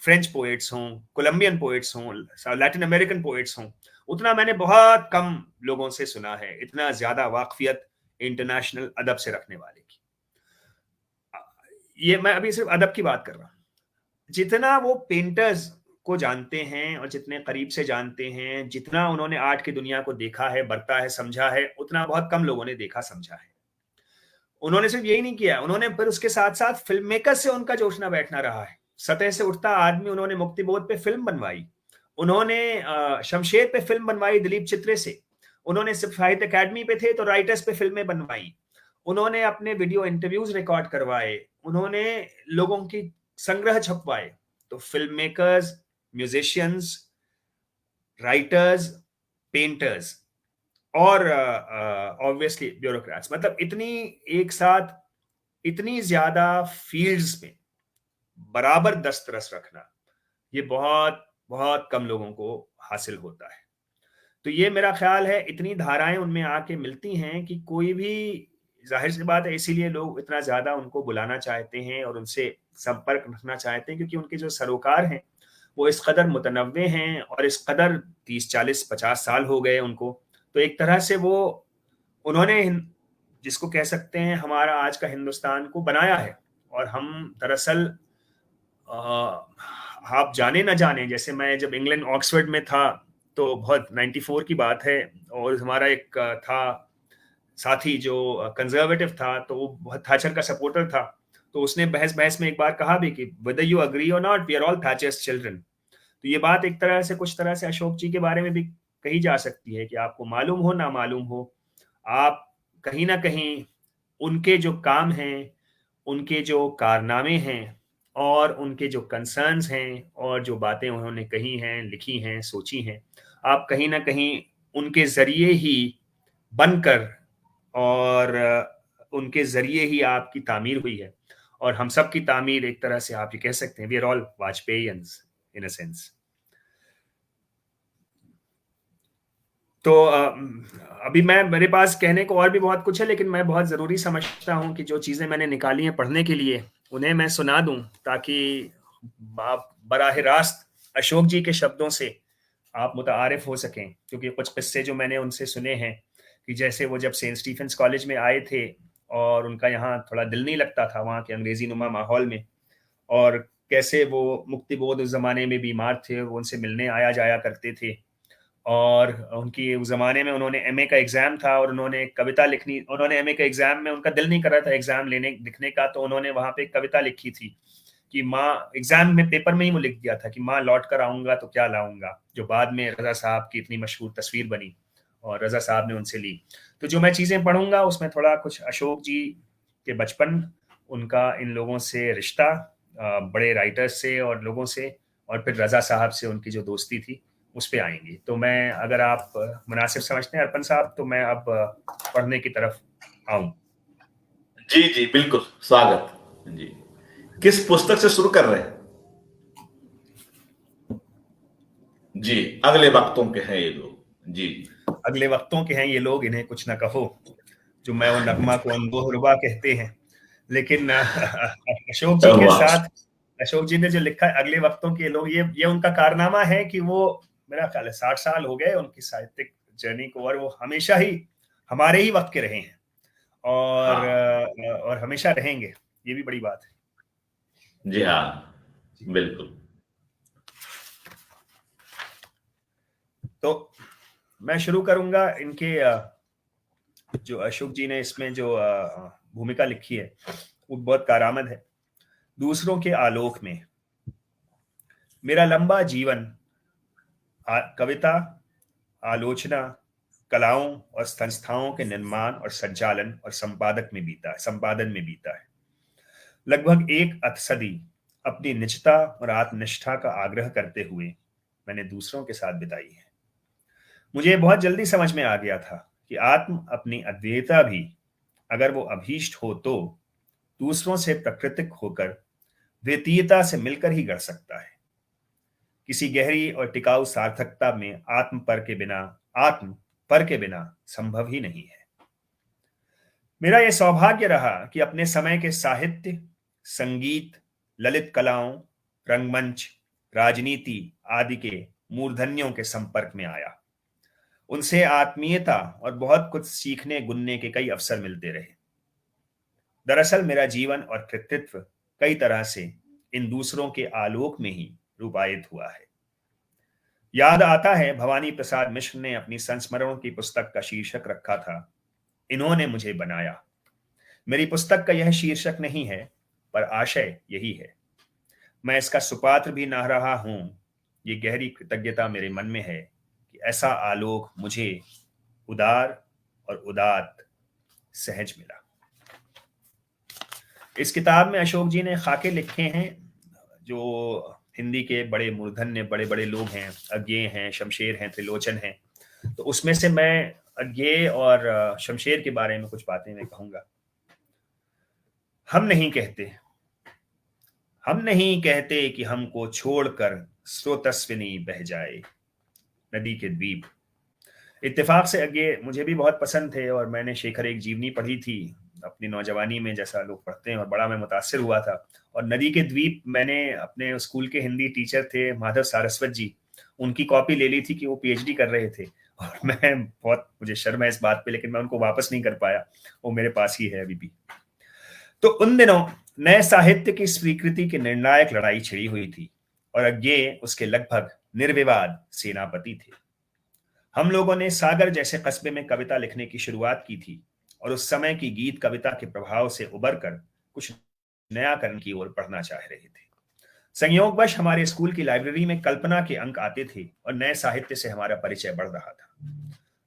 [SPEAKER 2] फ्रेंच पोएट्स हों, कोलंबियन पोएट्स हों, लैटिन अमेरिकन पोएट्स हों, उतना मैंने बहुत कम लोगों से सुना है, इतना ज्यादा वाकफियत इंटरनेशनल अदब से रखने वाले की। ये मैं अभी सिर्फ अदब की बात कर रहा हूँ। जितना वो पेंटर्स को जानते हैं और जितने करीब से जानते हैं, जितना उन्होंने आर्ट की दुनिया को देखा है, बरता है, समझा है, उतना बहुत कम लोगों ने देखा समझा है। उन्होंने सिर्फ यही नहीं किया, उन्होंने फिर उसके साथ साथ फिल्म मेकर से उनका जो उठना बैठना रहा है। सतह से उठता आदमी, उन्होंने मुक्तिबोध पे फिल्म बनवाई, उन्होंने शमशेर पे फिल्म बनवाई दिलीप चित्रे से, उन्होंने सिर्फ साहित्य अकेडमी पे थे तो राइटर्स पे फिल्में बनवाई, उन्होंने अपने वीडियो इंटरव्यूज रिकॉर्ड करवाए, उन्होंने लोगों की संग्रह छपवाए। तो film makers, musicians, writers, painters और ऑब्वियसली ब्यूरोक्रेट्स, मतलब इतनी एक साथ इतनी ज्यादा फील्ड्स में बराबर दस्तरस रखना, ये बहुत बहुत कम लोगों को हासिल होता है। तो ये मेरा ख्याल है, इतनी धाराएं उनमें आके मिलती हैं कि कोई भी, जाहिर सी बात है, इसीलिए लोग इतना ज्यादा उनको बुलाना चाहते हैं और उनसे संपर्क रखना चाहते हैं, क्योंकि उनके जो सरोकार हैं वो इस कदर मुतनव्वे हैं और इस कदर 30 40 50 साल हो गए उनको। तो एक तरह से वो, उन्होंने जिसको कह सकते हैं हमारा आज का हिंदुस्तान को बनाया है। और हम दरअसल, आप जाने ना जाने, जैसे मैं जब इंग्लैंड ऑक्सफोर्ड में था तो बहुत 94 की बात है, और हमारा एक था साथी जो कंजर्वेटिव था, तो वो बहुत थाचर का सपोर्टर था। तो उसने बहस बहस में एक बार कहा भी कि वेदर यू अग्री और not, we are all Thatcher's children. तो ये बात एक तरह से, कुछ तरह से अशोक जी के बारे में भी कही जा सकती है कि आपको मालूम हो ना मालूम हो, आप कहीं ना कहीं उनके जो काम हैं, उनके जो कारनामे हैं और उनके जो कंसर्न्स हैं और जो बातें उन्होंने कही हैं, लिखी हैं, सोची हैं, आप कहीं ना कहीं उनके जरिए ही बनकर, और उनके जरिए ही आपकी तामीर हुई है। और हम सब की तामीर एक तरह से आप ये कह सकते हैं, we are all Vajpayeeans in a sense. तो अभी मेरे पास कहने को और भी बहुत कुछ है, लेकिन मैं बहुत ज़रूरी समझता हूँ कि जो चीज़ें मैंने निकाली हैं पढ़ने के लिए, उन्हें मैं सुना दूं, ताकि आप बराह रास्त अशोक जी के शब्दों से आप मुतारिफ हो सकें। क्योंकि कुछ किस्से जो मैंने उनसे सुने हैं, कि जैसे वो जब सेंट स्टीफेंस कॉलेज में आए थे और उनका यहाँ थोड़ा दिल नहीं लगता था वहाँ के अंग्रेजी नुमा माहौल में, और कैसे वो मुक्तिबोध उस ज़माने में बीमार थे, वो उनसे मिलने आया जाया करते थे। और उनकी उस ज़माने में उन्होंने एमए का एग्ज़ाम था और उन्होंने एक कविता लिखनी, उन्होंने एमए का एग्ज़ाम में, उनका दिल नहीं कर रहा था एग्ज़ाम लिखने का, तो उन्होंने वहाँ पे एक कविता लिखी थी कि माँ, एग्ज़ाम में पेपर में ही वो लिख दिया था कि माँ लौट कर आऊँगा तो क्या लाऊंगा, जो बाद में रज़ा साहब की इतनी मशहूर तस्वीर बनी और रज़ा साहब ने उनसे ली। तो जो मैं चीज़ें पढ़ूंगा उसमें थोड़ा कुछ अशोक जी के बचपन, उनका इन लोगों से रिश्ता, बड़े राइटर्स से और लोगों से, और फिर रज़ा साहब से उनकी जो दोस्ती थी, उस पे आएंगी। तो मैं, अगर आप मुनासिब समझते हैं अर्पण साहब, तो मैं अब पढ़ने की तरफ आऊं।
[SPEAKER 1] जी जी बिल्कुल, स्वागत जी। किस पुस्तक से शुरू कर रहे हैं? जी, अगले वक्तों के हैं ये लोग। जी
[SPEAKER 2] अगले वक्तों के हैं ये लोग, इन्हें कुछ न कहो, जो मैं वो नगमा को अंदो रुबा कहते हैं। लेकिन अशोक जी के
[SPEAKER 1] वाह।
[SPEAKER 2] साथ, अशोक जी ने जो लिखा है अगले वक्तों के लोग, ये उनका कारनामा है कि वो, मेरा ख्याल है 60 साल हो गए उनकी साहित्यिक जर्नी को, और वो हमेशा ही हमारे ही वक्त के रहे हैं
[SPEAKER 1] हाँ
[SPEAKER 2] और हमेशा रहेंगे। ये भी बड़ी बात है।
[SPEAKER 1] जी हाँ,
[SPEAKER 2] जी।
[SPEAKER 1] बिल्कुल।
[SPEAKER 2] तो मैं शुरू करूंगा इनके, जो अशोक जी ने इसमें जो भूमिका लिखी है वो बहुत कारामद है। दूसरों के आलोक में, मेरा लंबा जीवन कविता, आलोचना, कलाओं और संस्थाओं के निर्माण और संचालन और संपादन में बीता है। लगभग एक अथसदी अपनी निजता और आत्मनिष्ठा का आग्रह करते हुए मैंने दूसरों के साथ बिताई है। मुझे बहुत जल्दी समझ में आ गया था कि आत्म अपनी अद्वैयता भी, अगर वो अभीष्ट हो तो दूसरों से प्राकृतिक होकर द्वितीयता से मिलकर ही गढ़ सकता है। किसी गहरी और टिकाऊ सार्थकता में आत्म पर के बिना संभव ही नहीं है। मेरा यह सौभाग्य रहा कि अपने समय के साहित्य, संगीत, ललित कलाओं, रंगमंच, राजनीति आदि के मूर्धन्यों के संपर्क में आया। उनसे आत्मीयता और बहुत कुछ सीखने गुनने के कई अवसर मिलते रहे। दरअसल मेरा जीवन और कृतित्व कई तरह से इन दूसरों के आलोक में ही रूपायित हुआ है। याद आता है भवानी प्रसाद मिश्र ने अपनी संस्मरणों की पुस्तक का शीर्षक रखा था, इन्होंने मुझे बनाया। मेरी पुस्तक का यह शीर्षक नहीं है, पर आशय यही है। मैं इसका सुपात्र भी ना रहा हूं, ये गहरी कृतज्ञता मेरे मन में है कि ऐसा आलोक मुझे उदार और उदात्त सहज मिला। इस किताब में अशोक जी ने खाके लिखे हैं जो हिंदी के बड़े मूर्धन्य बड़े बड़े लोग हैं, अज्ञेय हैं, शमशेर हैं, त्रिलोचन हैं। तो उसमें से मैं अज्ञेय और शमशेर के बारे में कुछ बातें मैं कहूंगा। हम नहीं कहते कि हमको छोड़कर स्रोतस्विनी बह जाए, नदी के द्वीप। इत्तेफाक से अज्ञेय मुझे भी बहुत पसंद थे और मैंने शेखर एक जीवनी पढ़ी थी अपनी नौजवानी में, जैसा लोग पढ़ते हैं, और बड़ा मैं मुतासिर हुआ था। और नदी के द्वीप मैंने अपने स्कूल के हिंदी टीचर थे माधव सारस्वत जी, उनकी कॉपी ले ली थी कि वो पीएचडी कर रहे थे, और मुझे शर्म है इस बात पे, लेकिन मैं उनको वापस नहीं कर पाया। वो मेरे पास ही है अभी भी। तो उन दिनों नए साहित्य की स्वीकृति की निर्णायक लड़ाई छिड़ी हुई थी और अज्ञेय उसके लगभग निर्विवाद सेनापति थे। हम लोगों ने सागर जैसे कस्बे में कविता लिखने की शुरुआत की थी और उस समय की गीत कविता के प्रभाव से उबर कर कुछ नया करने की ओर बढ़ना चाह रहे थे। संयोगवश हमारे स्कूल की लाइब्रेरी में कल्पना के अंक आते थे और नए साहित्य से हमारा परिचय बढ़ रहा था।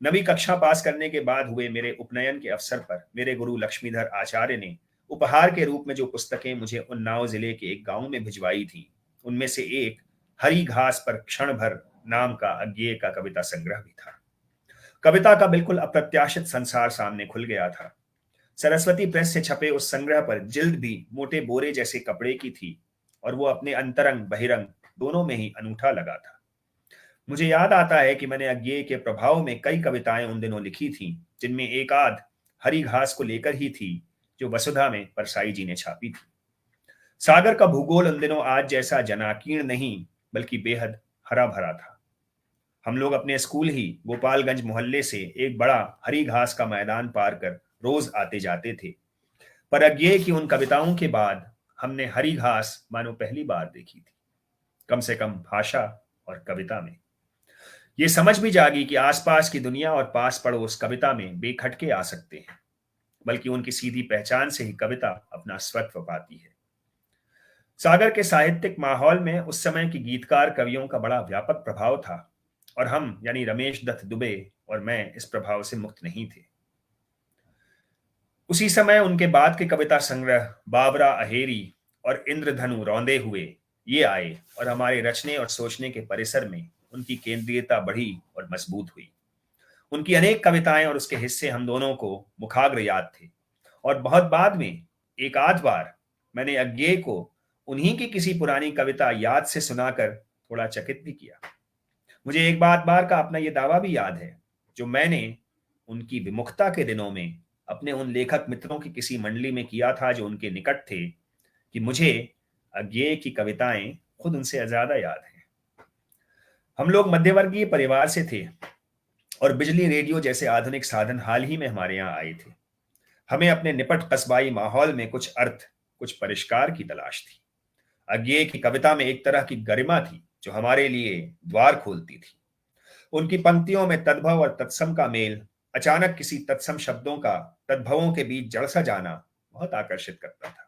[SPEAKER 2] नवी कक्षा पास करने के बाद हुए मेरे उपनयन के अवसर पर मेरे गुरु लक्ष्मीधर आचार्य ने उपहार के रूप में जो पुस्तकें मुझे उन्नाव जिले के एक गांव में भिजवाई थी, उनमें से एक हरी घास पर क्षण भर नाम का अज्ञेय का कविता संग्रह भी था। कविता का बिल्कुल अप्रत्याशित संसार सामने खुल गया था। सरस्वती प्रेस से छपे उस संग्रह पर जिल्द भी मोटे बोरे जैसे कपड़े की थी और वो अपने अंतरंग बहिरंग दोनों में ही अनूठा लगा था। मुझे याद आता है कि मैंने अज्ञेय के प्रभाव में कई कविताएं उन दिनों लिखी थी, जिनमें एक आध हरी घास को लेकर ही थी, जो वसुधा में परसाई जी ने छापी थी। सागर का भूगोल उन दिनों आज जैसा जनाकीर्ण नहीं, बल्कि बेहद हरा भरा था। हम लोग अपने स्कूल ही गोपालगंज मोहल्ले से एक बड़ा हरी घास का मैदान पार कर रोज आते जाते थे। पर अज्ञेय की उन कविताओं के बाद हमने हरी घास मानो पहली बार देखी थी, कम से कम भाषा और कविता में। ये समझ भी जागी कि आसपास की दुनिया और पास पड़ोस कविता में बेखटके आ सकते हैं, बल्कि उनकी सीधी पहचान से ही कविता अपना स्वत्व पाती है। सागर के साहित्यिक माहौल में उस समय की गीतकार कवियों का बड़ा व्यापक प्रभाव था और हम यानी रमेश दत्त दुबे और मैं इस प्रभाव से मुक्त नहीं थे। उसी समय उनके बाद के कविता संग्रह बावरा अहेरी और इंद्रधनु रौंदे हुए ये आए और हमारे रचने और सोचने के परिसर में उनकी केंद्रीयता बढ़ी और मजबूत हुई। उनकी अनेक कविताएं और उसके हिस्से हम दोनों को मुखाग्र याद थे और बहुत बाद में एक आध बार मैंने अज्ञेय को उन्हीं की किसी पुरानी कविता याद से सुनाकर थोड़ा चकित भी किया। मुझे एक बार का अपना ये दावा भी याद है, जो मैंने उनकी विमुखता के दिनों में अपने उन लेखक मित्रों की किसी मंडली में किया था जो उनके निकट थे, कि मुझे अज्ञेय की कविताएं खुद उनसे ज्यादा याद हैं। हम लोग मध्यवर्गीय परिवार से थे और बिजली रेडियो जैसे आधुनिक साधन हाल ही में हमारे यहाँ आए थे। हमें अपने निपट कस्बाई माहौल में कुछ अर्थ, कुछ परिष्कार की तलाश थी। अज्ञेय की कविता में एक तरह की गरिमा थी जो हमारे लिए द्वार खोलती थी। उनकी पंक्तियों में तद्भव और तत्सम का मेल, अचानक किसी तत्सम शब्दों का तद्भवों के बीच जड़ सा जाना बहुत आकर्षित करता था।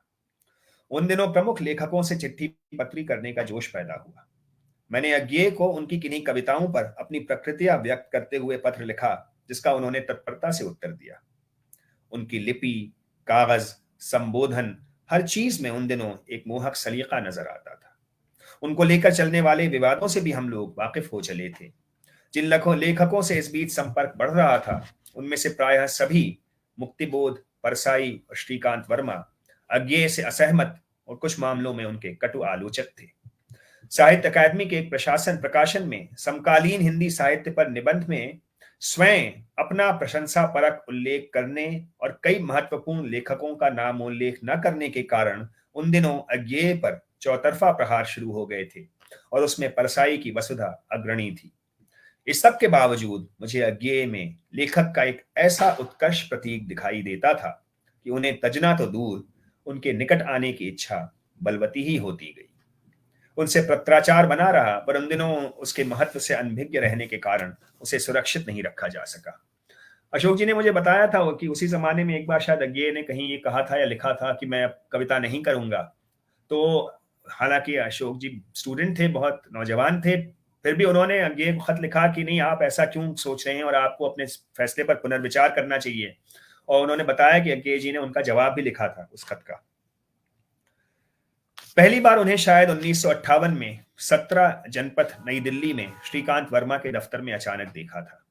[SPEAKER 2] उन दिनों प्रमुख लेखकों से चिट्ठी पत्री करने का जोश पैदा हुआ। मैंने अज्ञेय को उनकी किन्हीं कविताओं पर अपनी प्रकृतियां व्यक्त करते हुए पत्र लिखा, जिसका उन्होंने तत्परता से उत्तर दिया। उनकी लिपि, कागज, संबोधन, हर चीज में उन दिनों एक मोहक सलीका नजर आता था। उनको लेकर चलने वाले विवादों से भी हम लोग वाकिफ हो चले थे। जिन लेखकों से इस बीच संपर्क बढ़ रहा था, उनमें से प्रायः सभी मुक्तिबोध, परसाई और श्रीकांत वर्मा अज्ञेय से असहमत और कुछ मामलों में उनके कटु आलोचक थे। साहित्य अकादमी के एक प्रकाशन में समकालीन हिंदी साहित्य पर निबंध में स्वयं अपना प्रशंसा परक उल्लेख करने और कई महत्वपूर्ण लेखकों का नामोल्लेख न करने के कारण उन दिनों अज्ञेय पर चौतरफा प्रहार शुरू हो गए थे और उसमें परसाई की वसुधा अग्रणी थी। इस सब के बावजूद मुझे अज्ञेय में लेखक का एक ऐसा उत्कर्ष प्रतीक दिखाई देता था कि उन्हें तजना तो दूर, उनके निकट आने की इच्छा बलवती ही होती गई। उनसे पत्राचार बना रहा, पर उन दिनों उसके महत्व से अनभिज्ञ रहने के कारण उसे सुरक्षित नहीं रखा जा सका। अशोक जी ने मुझे बताया था कि उसी जमाने में एक बार शायद अज्ञेय ने कहीं ये कहा था या लिखा था कि मैं अब कविता नहीं करूंगा। तो हालांकि अशोक जी स्टूडेंट थे, बहुत नौजवान थे, फिर भी उन्होंने अज्ञेय को खत लिखा कि नहीं, आप ऐसा क्यों सोच रहे हैं और आपको अपने फैसले पर पुनर्विचार करना चाहिए। और उन्होंने बताया कि अज्ञेय जी ने उनका जवाब भी लिखा था उस खत का। पहली बार उन्हें शायद 1958 में 17 जनपथ नई दिल्ली में श्रीकांत वर्मा के दफ्तर में अचानक देखा था।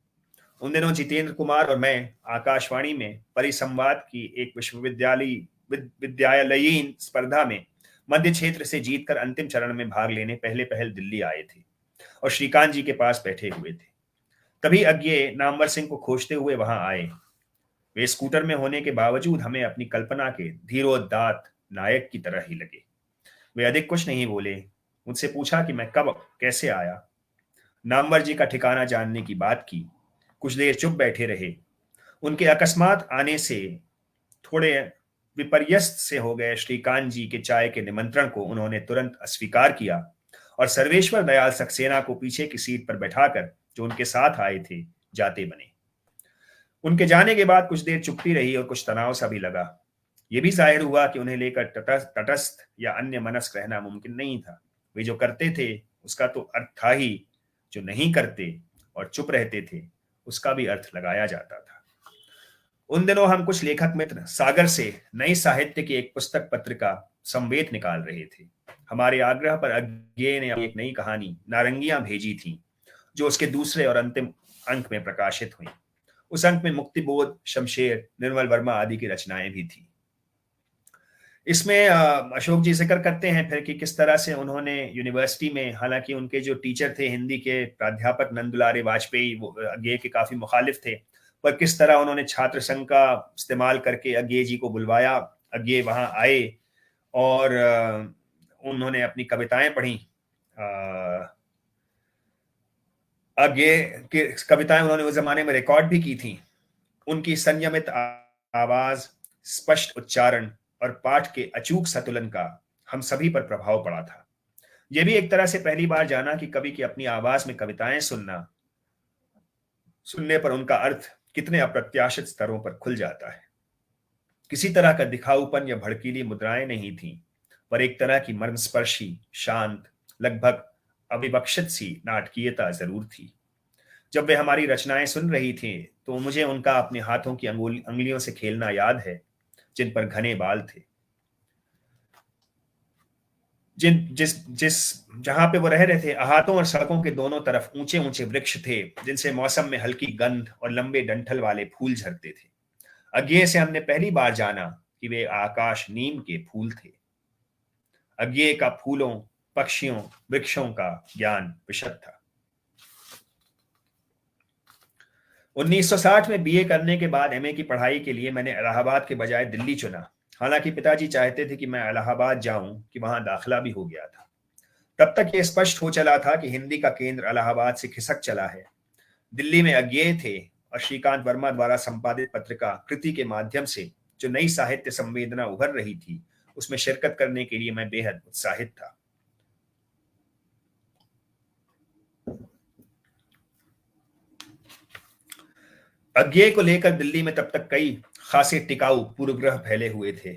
[SPEAKER 2] उन दिनों जितेंद्र कुमार और मैं आकाशवाणी में परिसंवाद की एक विद्यालयीन स्पर्धा में मध्य क्षेत्र से जीतकर अंतिम चरण में भाग लेने पहले पहल दिल्ली आए थे और श्रीकांत जी के पास बैठे हुए थे। तभी अज्ञेय नामवर सिंह को खोजते हुए वहां आए। वे स्कूटर में होने के बावजूद हमें अपनी कल्पना के धीरोदात्त नायक की तरह ही लगे। वे अधिक कुछ नहीं बोले। मुझसे पूछा कि मैं कब कैसे आया। नामवर जी का ठिकाना जानने की बात की। कुछ देर चुप बैठे रहे। उनके अकस्मात आने से थोड़े विपर्यस्त से हो गए श्रीकांत जी के चाय के निमंत्रण को उन्होंने तुरंत अस्वीकार किया और सर्वेश्वर दयाल सक्सेना को पीछे की सीट पर बैठाकर, जो उनके साथ आए थे, जाते बने। उनके जाने के बाद कुछ देर चुप्पी रही और कुछ तनाव सा भी लगा। यह भी जाहिर हुआ कि उन्हें लेकर तटस्थ या अन्य मनस्क रहना मुमकिन नहीं था। वे जो करते थे उसका तो अर्थ था ही, जो नहीं करते और चुप रहते थे उसका भी अर्थ लगाया जाता था। उन दिनों हम कुछ लेखक मित्र सागर से नई साहित्य की एक पुस्तक पत्रिका संवेद निकाल रहे थे। हमारे आग्रह पर अज्ञेय ने एक नई कहानी नारंगियां भेजी थी, जो उसके दूसरे और अंतिम अंक में प्रकाशित हुई। उस अंक में मुक्तिबोध, शमशेर, निर्मल वर्मा आदि की रचनाएं भी थी। इसमें अशोक जी जिक्र करते हैं फिर कि किस तरह से उन्होंने यूनिवर्सिटी में, हालांकि उनके जो टीचर थे हिंदी के प्राध्यापक नंदुलारे वाजपेयी, वो अज्ञेय के काफी मुखालिफ थे, पर किस तरह उन्होंने छात्र संघ का इस्तेमाल करके अज्ञेय जी को बुलवाया। अज्ञेय वहां आए और उन्होंने अपनी कविताएं पढ़ी। अज्ञेय की कविताएं उन्होंने उस जमाने में रिकॉर्ड भी की थी। उनकी संयमित आवाज, स्पष्ट उच्चारण और पाठ के अचूक संतुलन का हम सभी पर प्रभाव पड़ा था। यह भी एक तरह से पहली बार जाना कि कवि की अपनी आवाज में कविताएं सुनने पर उनका अर्थ कितने अप्रत्याशित स्तरों पर खुल जाता है। किसी तरह का दिखाऊपन या भड़कीली मुद्राएं नहीं थी, पर एक तरह की मर्मस्पर्शी, शांत, लगभग अविवक्षित सी नाटकीयता जरूर थी। जब वे हमारी रचनाएं सुन रही थी तो मुझे उनका अपने हाथों की अंगुलियों से खेलना याद है, जिन पर घने बाल थे। जिन जिस जिस जहां पे वो रह रहे थे, हाथों और सड़कों के दोनों तरफ ऊंचे ऊंचे वृक्ष थे, जिनसे मौसम में हल्की गंध और लंबे डंठल वाले फूल झरते थे। अज्ञेय से हमने पहली बार जाना कि वे आकाश नीम के फूल थे। अज्ञेय का फूलों, पक्षियों, वृक्षों का ज्ञान विशद था। 1960 में बीए करने के बाद एमए की पढ़ाई के लिए मैंने इलाहाबाद के बजाय दिल्ली चुना। हालांकि पिताजी चाहते थे कि मैं इलाहाबाद जाऊं, कि वहां दाखिला भी हो गया था। तब तक यह स्पष्ट हो चला था कि हिंदी का केंद्र इलाहाबाद से खिसक चला है। दिल्ली में अज्ञेय थे और श्रीकांत वर्मा द्वारा संपादित पत्रिका कृति के माध्यम से जो नई साहित्य संवेदना उभर रही थी, उसमें शिरकत करने के लिए मैं बेहद उत्साहित था। अज्ञेय को लेकर दिल्ली में तब तक कई खासे टिकाऊ पूर्वग्रह फैले हुए थे।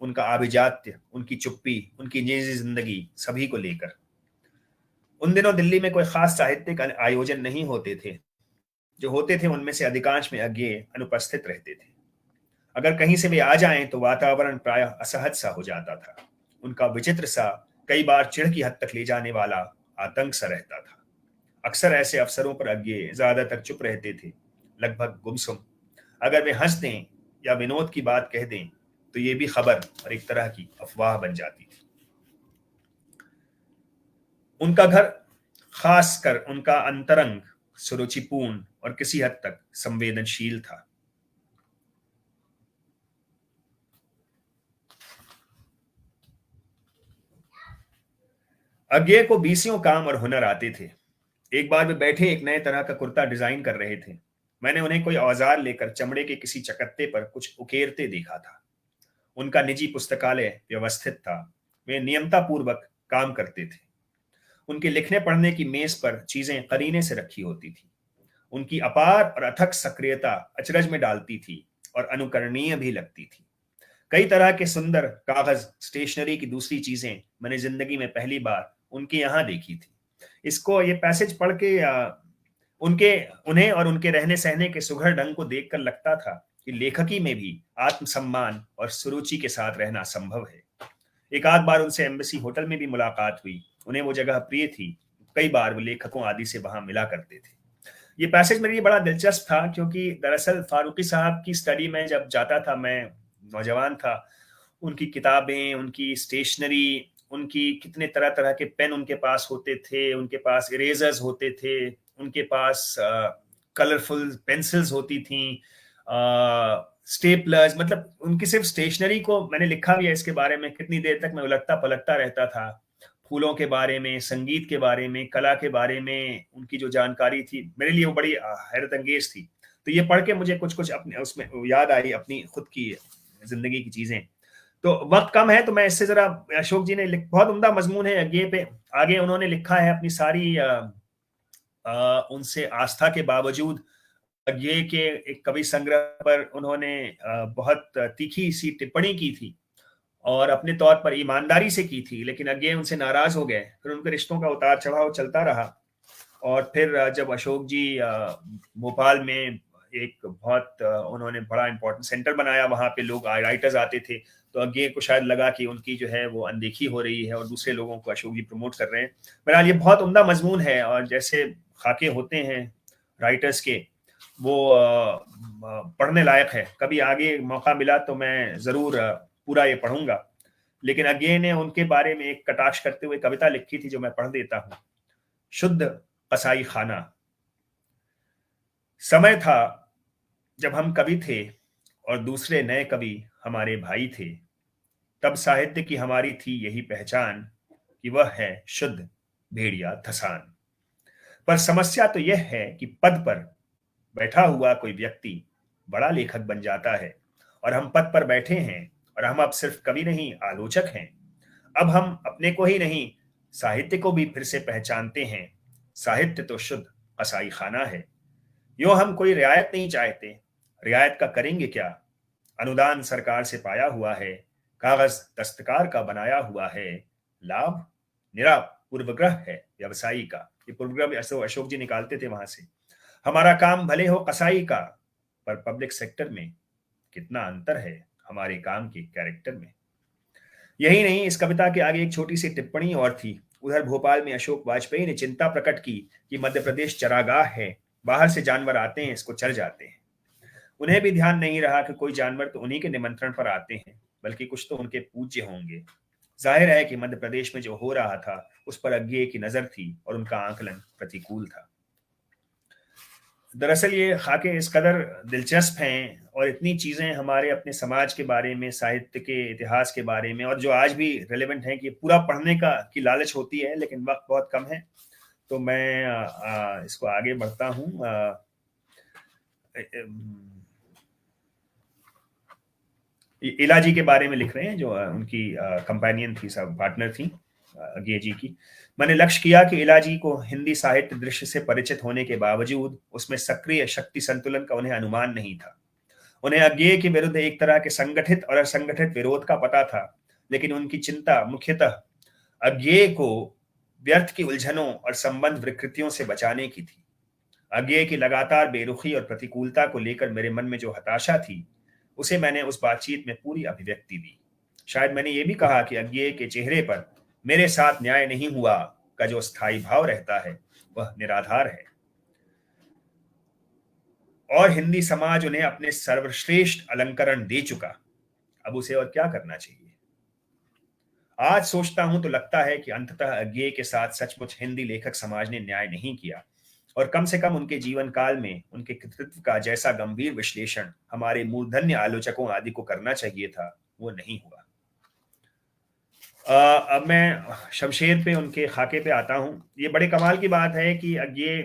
[SPEAKER 2] उनका आभिजात्य, उनकी चुप्पी, उनकी निजी जिंदगी, सभी को लेकर। उन दिनों दिल्ली में कोई खास साहित्यिक आयोजन नहीं होते थे। जो होते थे उनमें से अधिकांश में अज्ञेय अनुपस्थित रहते थे। अगर कहीं से वे आ जाएं तो वातावरण प्रायः असहज सा हो जाता था। उनका विचित्र सा, कई बार चिढ़ की हद तक ले जाने वाला आतंक सा रहता था। अक्सर ऐसे अवसरों पर अज्ञेय ज्यादातर चुप रहते थे, लगभग गुमसुम। अगर वे हंस दें या विनोद की बात कह दें तो ये भी खबर और एक तरह की अफवाह बन जाती थी। उनका घर, खासकर उनका अंतरंग, सुरुचिपूर्ण और किसी हद तक संवेदनशील था। अज्ञेय को बीसियों काम और हुनर आते थे। एक बार वे बैठे एक नए तरह का कुर्ता डिजाइन कर रहे थे। मैंने उन्हें कोई औजार लेकर चमड़े के किसी चकत्ते पर कुछ उकेरते देखा था। उनका निजी पुस्तकालय व्यवस्थित था। वे नियमतापूर्वक काम करते थे। उनके लिखने पढ़ने की मेज पर चीजें करीने से रखी होती थी। उनकी अपार और अथक सक्रियता अचरज में डालती थी और अनुकरणीय भी लगती थी। कई तरह के सुंदर कागज, स्टेशनरी की दूसरी चीजें मैंने जिंदगी में पहली बार उनके यहाँ देखी थी। इसको ये पैसेज पढ़ के उनके उन्हें और उनके रहने सहने के सुघड़ ढंग को देखकर लगता था कि लेखकी में भी आत्मसम्मान और सुरुचि के साथ रहना संभव है। एक आध बार उनसे एम्बेसी होटल में भी मुलाकात हुई। उन्हें वो जगह प्रिय थी। कई बार वो लेखकों आदि से वहां मिला करते थे। ये पैसेज मेरे लिए बड़ा दिलचस्प था क्योंकि दरअसल फारूकी साहब की स्टडी में जब जाता था, मैं नौजवान था, उनकी किताबें, उनकी स्टेशनरी, उनकी कितने तरह तरह के पेन उनके पास होते थे, उनके पास इरेजर्स होते थे, उनके पास कलरफुल पेंसिल्स होती थी, स्टेपलर्स, मतलब उनकी सिर्फ स्टेशनरी को मैंने लिखा भी है इसके बारे में, कितनी देर तक मैं उलटता पलटता रहता था। फूलों के बारे में, संगीत के बारे में, कला के बारे में उनकी जो जानकारी थी मेरे लिए वो बड़ी हैरत अंगेज थी। तो ये पढ़ के मुझे कुछ कुछ अपने उसमें याद आई, अपनी खुद की जिंदगी की चीजें। तो वक्त कम है तो मैं इससे जरा, अशोक जी ने बहुत उम्दा मजमून है आगे पे। आगे उन्होंने लिखा है अपनी सारी उनसे आस्था के बावजूद ये के एक कवि संग्रह पर उन्होंने बहुत तीखी सी टिप्पणी की थी और अपने तौर पर ईमानदारी से की थी, लेकिन अगे उनसे नाराज हो गए। फिर उनके रिश्तों का उतार चढ़ाव चलता रहा और फिर जब अशोक जी भोपाल में एक बहुत उन्होंने बड़ा इंपॉर्टेंट सेंटर बनाया, वहां पे लोग राइटर्स आते थे, तो अगे को शायद लगा कि उनकी जो है वो अनदेखी हो रही है और दूसरे लोगों को अशोक जी प्रमोट कर रहे हैं। बहरहाल ये बहुत उम्दा मजमून है और जैसे खाके होते हैं राइटर्स के, वो पढ़ने लायक है। कभी आगे मौका मिला तो मैं जरूर पूरा ये पढ़ूंगा। लेकिन अगे ने उनके बारे में एक कटाक्ष करते हुए कविता लिखी थी जो मैं पढ़ देता हूं। शुद्ध कसाई खाना। समय था जब हम कवि थे और दूसरे नए कवि हमारे भाई थे। तब साहित्य की हमारी थी यही पहचान कि वह है शुद्ध भेड़िया थसान। पर समस्या तो यह है कि पद पर बैठा हुआ कोई व्यक्ति बड़ा लेखक बन जाता है और हम पद पर बैठे हैं और हम अब सिर्फ कवि नहीं, आलोचक हैं। अब हम अपने को ही नहीं, साहित्य को भी फिर से पहचानते हैं। साहित्य तो शुद्ध कसाई खाना है। यूं हम कोई रियायत नहीं चाहते। रियायत का करेंगे क्या? अनुदान सरकार से पाया हुआ है। कागज दस्तकार का बनाया हुआ है। लाभ निरा पूर्वग्रह है व्यवसायी का। ये पूर्वग्रह अशोक जी निकालते थे वहां से। हमारा काम भले हो कसाई का, पर पब्लिक सेक्टर में कितना अंतर है हमारे काम के कैरेक्टर में। यही नहीं, इस कविता के आगे एक छोटी सी टिप्पणी और थी। उधर भोपाल में अशोक वाजपेयी ने चिंता प्रकट की कि मध्य प्रदेश चरागाह है, बाहर से जानवर आते हैं, इसको चर जाते हैं। उन्हें भी ध्यान नहीं रहा कि कोई जानवर तो उन्हीं के निमंत्रण पर आते हैं, बल्कि कुछ तो उनके पूज्य होंगे। जाहिर है कि मध्य प्रदेश में जो हो रहा था उस पर अज्ञेय की नजर थी और उनका आंकलन प्रतिकूल था। दरअसल ये खाके इस कदर दिलचस्प हैं और इतनी चीजें हमारे अपने समाज के बारे में, साहित्य के इतिहास के बारे में, और जो आज भी रेलेवेंट है कि पूरा पढ़ने का की लालच होती है, लेकिन वक्त बहुत कम है। तो मैं इसको आगे बढ़ता हूँ। इलाजी के बारे में लिख रहे हैं, जो उनकी कंपेनियन थी, सब पार्टनर थी अज्ञेय जी की। मैंने लक्ष्य किया कि इलाजी को हिंदी साहित्य दृश्य से परिचित होने के बावजूद उसमें सक्रिय शक्ति संतुलन का उन्हें अनुमान नहीं था। उन्हें अज्ञेय के विरुद्ध एक तरह के संगठित और असंगठित विरोध का पता था, लेकिन उनकी चिंता मुख्यतः अज्ञेय को व्यर्थ की उलझनों और संबंध विकृतियों से बचाने की थी। अज्ञेय की लगातार बेरुखी और प्रतिकूलता को लेकर मेरे मन में जो हताशा थी, उसे मैंने उस बातचीत में पूरी अभिव्यक्ति दी। शायद मैंने ये भी कहा कि अज्ञेय के चेहरे पर मेरे साथ न्याय नहीं हुआ का जो स्थायी भाव रहता है वह निराधार है और हिंदी समाज उन्हें अपने सर्वश्रेष्ठ अलंकरण दे चुका। अब उसे और क्या करना चाहिए? आज सोचता हूं तो लगता है कि अंततः अज्ञेय के साथ सचमुच हिंदी लेखक समाज ने न्याय नहीं किया और कम से कम उनके जीवन काल में उनके कृतित्व का जैसा गंभीर विश्लेषण हमारे मूर्धन्य आलोचकों आदि को करना चाहिए था, वो नहीं हुआ। अब मैं शमशेर पे, उनके खाके पे आता हूँ। ये बड़े कमाल की बात है कि अब ये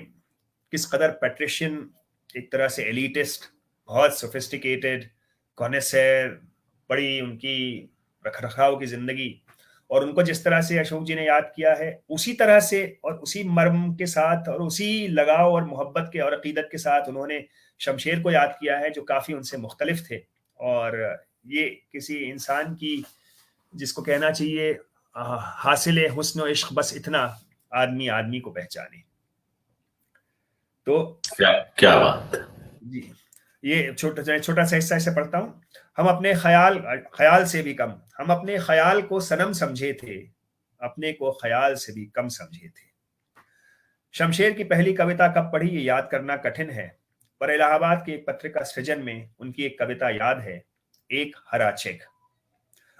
[SPEAKER 2] किस कदर पेट्रिशियन, एक तरह से एलिटिस्ट, बहुत सोफिस्टिकेटेड, कॉनेसर, बड़ी उनकी रख रखाव की जिंदगी, और उनको जिस तरह से अशोक जी ने याद किया है उसी तरह से और उसी मर्म के साथ और उसी लगाव और मोहब्बत के और अकीदत के साथ उन्होंने शमशेर को याद किया है, जो काफ़ी उनसे मुख्तलिफ थे। और ये किसी इंसान की, जिसको कहना चाहिए हासिल हुस्न इश्क बस इतना, आदमी आदमी को पहचाने। तो
[SPEAKER 1] क्या क्या बात।
[SPEAKER 2] जी, ये छोटा सा हिस्सा ऐसे पढ़ता हूँ। हम अपने ख्याल ख्याल से भी कम, हम अपने ख्याल को सनम समझे थे, अपने को ख्याल से भी कम समझे थे। शमशेर की पहली कविता कब पढ़ी ये याद करना कठिन है, पर इलाहाबाद की एक पत्रिका सृजन में उनकी एक कविता याद है, एक हरा चेक।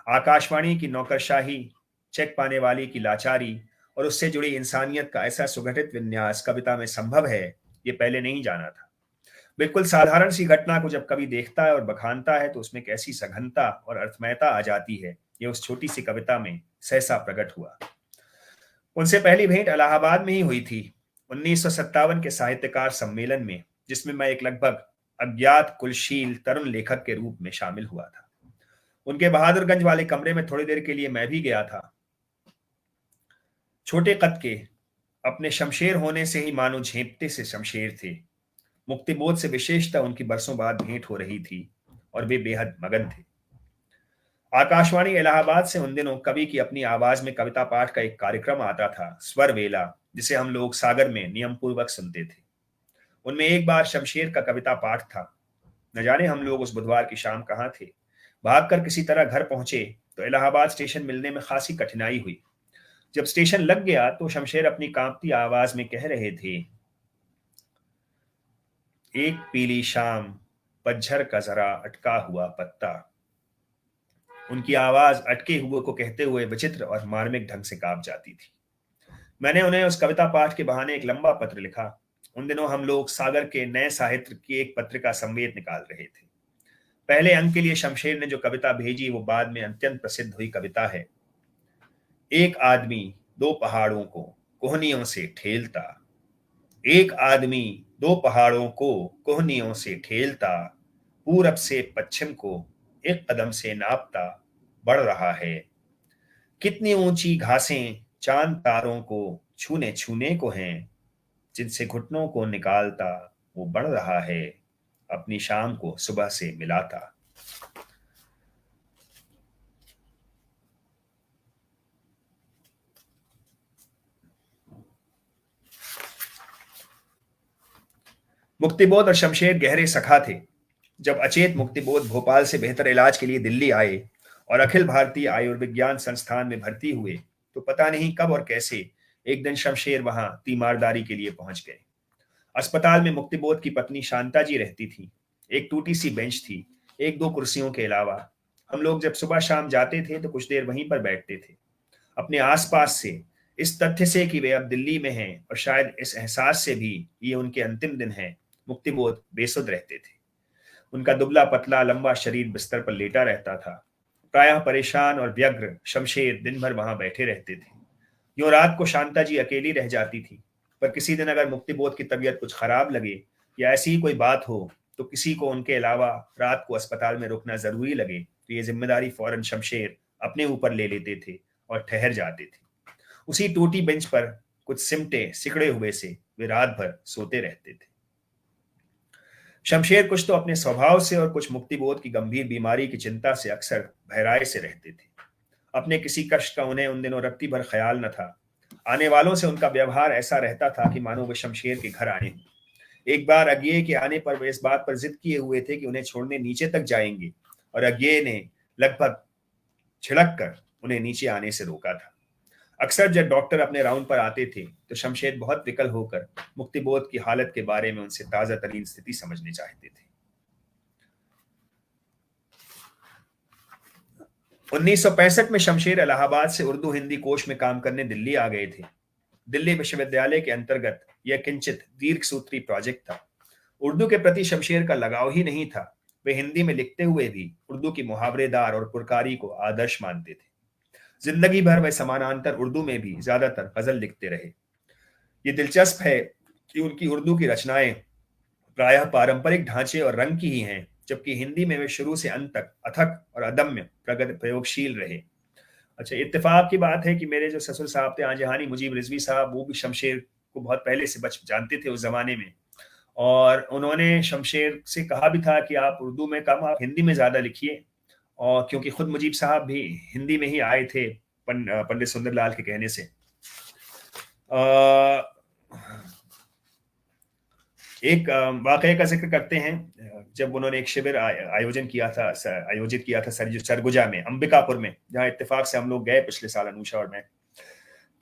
[SPEAKER 2] आकाशवाणी की नौकरशाही, चेक पाने वाली की लाचारी और उससे जुड़ी इंसानियत का ऐसा सुगठित विन्यास कविता में संभव है, ये पहले नहीं जाना था। बिल्कुल साधारण सी घटना को जब कवि देखता है और बखानता है तो उसमें कैसी सघनता और अर्थमयता आ जाती है, ये उस छोटी सी कविता में सहसा प्रकट हुआ। उनसे पहली भेंट इलाहाबाद में ही हुई थी, 1957 के साहित्यकार सम्मेलन में, जिसमें मैं एक लगभग अज्ञात कुलशील तरुण लेखक के रूप में शामिल हुआ था। उनके बहादुरगंज वाले कमरे में थोड़ी देर के लिए मैं भी गया था। छोटे कद के, अपने शमशेर होने से ही मानो झेंपते से शमशेर थे। मुक्तिबोध से विशेषता उनकी बरसों बाद भेंट हो रही थी और वे बेहद मगन थे। आकाशवाणी इलाहाबाद से उन दिनों कवि की अपनी आवाज में कविता पाठ का एक कार्यक्रम आता था, स्वर वेला, जिसे हम लोग सागर में नियम पूर्वक सुनते थे। उनमें एक बार शमशेर का कविता पाठ था। न जाने हम लोग उस बुधवार की शाम कहाँ थे। भागकर किसी तरह घर पहुंचे तो इलाहाबाद स्टेशन मिलने में खासी कठिनाई हुई। जब स्टेशन लग गया तो शमशेर अपनी कांपती आवाज में कह रहे थे, एक पीली शाम, पतझर का जरा अटका हुआ पत्ता। उनकी आवाज अटके हुए को कहते हुए विचित्र और मार्मिक ढंग से कांप जाती थी। मैंने उन्हें उस कविता पाठ के बहाने एक लंबा पत्र लिखा। उन दिनों हम लोग सागर के नए साहित्य की एक पत्रिका संवेद निकाल रहे थे। पहले अंक के लिए शमशेर ने जो कविता भेजी वो बाद में अत्यंत प्रसिद्ध हुई कविता है, एक आदमी दो पहाड़ों को कोहनियों से ठेलता। एक आदमी दो पहाड़ों को कोहनियों से ठेलता, पूरब से पश्चिम को एक कदम से नापता बढ़ रहा है। कितनी ऊंची घासें चांद तारों को छूने छूने को हैं, जिनसे घुटनों को निकालता वो बढ़ रहा है, अपनी शाम को सुबह से मिलाता। मुक्तिबोध और शमशेर गहरे सखा थे। जब अचेत मुक्तिबोध भोपाल से बेहतर इलाज के लिए दिल्ली आए और अखिल भारतीय आयुर्विज्ञान संस्थान में भर्ती हुए, तो पता नहीं कब और कैसे एक दिन शमशेर वहां तीमारदारी के लिए पहुंच गए। अस्पताल में मुक्तिबोध की पत्नी शांता जी रहती थी। एक टूटी सी बेंच थी, एक दो कुर्सियों के अलावा। हम लोग जब सुबह शाम जाते थे तो कुछ देर वहीं पर बैठते थे, अपने आसपास से, इस तथ्य से कि वे अब दिल्ली में हैं और शायद इस एहसास से भी ये उनके अंतिम दिन हैं, मुक्तिबोध बेसुध रहते थे। उनका दुबला पतला लंबा शरीर बिस्तर पर लेटा रहता था। प्रायः परेशान और व्यग्र शमशेर दिन भर वहां बैठे रहते थे। यूं रात को शांता जी अकेली रह जाती थी, पर किसी दिन अगर मुक्तिबोध की तबीयत कुछ खराब लगे या ऐसी ही कोई बात हो तो किसी को उनके अलावा रात को अस्पताल में रुकना जरूरी लगे तो ये जिम्मेदारी फौरन शमशेर अपने ऊपर ले लेते थे और ठहर जाते थे। उसी टूटी बेंच पर कुछ सिमटे सिकड़े हुए से वे रात भर सोते रहते थे। शमशेर कुछ तो अपने स्वभाव से और कुछ मुक्तिबोध की गंभीर बीमारी की चिंता से अक्सर बहराए से रहते थे। अपने किसी कष्ट का उन्हें उन दिनों रत्ती भर ख्याल न था। आने वालों से उनका व्यवहार ऐसा रहता था कि मानो वे शमशेर के घर आए। एक बार अज्ञेय के आने पर वे इस बात पर जिद किए हुए थे कि उन्हें छोड़ने नीचे तक जाएंगे, और अज्ञेय ने लगभग छिड़क कर उन्हें नीचे आने से रोका था। अक्सर जब डॉक्टर अपने राउंड पर आते थे तो शमशेर बहुत विकल होकर मुक्तिबोध की हालत के बारे में उनसे ताजा तरीन स्थिति समझने चाहते थे। 1965 में शमशेर इलाहाबाद से उर्दू हिंदी कोश में काम करने दिल्ली आ गए थे। दिल्ली विश्वविद्यालय के अंतर्गत यह किंचित दीर्घ सूत्री प्रोजेक्ट था। उर्दू के प्रति शमशेर का लगाव ही नहीं था। वे हिंदी में लिखते हुए भी उर्दू की मुहावरेदार और पुरकारी को आदर्श मानते थे। जिंदगी भर वह समानांतर उर्दू में भी ज्यादातर गजल लिखते रहे। ये दिलचस्प है कि उनकी उर्दू की रचनाएं प्रायः पारंपरिक ढांचे और रंग की ही हैं, जबकि हिंदी में वे शुरू से अंत तक अथक और अदम्य प्रयोगशील रहे। अच्छा, इत्तेफाक की बात है कि मेरे जो ससुर साहब थे आंजहानी मुजीब रिजवी साहब, वो भी शमशेर को बहुत पहले से बच जानते थे उस जमाने में, और उन्होंने शमशेर से कहा भी था कि आप उर्दू में कम, आप हिंदी में ज्यादा लिखिए। और क्योंकि खुद मुजीब साहब भी हिंदी में ही आए थे पंडित सुंदरलाल के कहने से। एक वाकये का जिक्र करते हैं, जब उन्होंने एक शिविर आयोजित किया था सरगुजा में, अंबिकापुर में, जहां इत्तेफाक से हम लोग गए पिछले साल, अनुषा और मैं।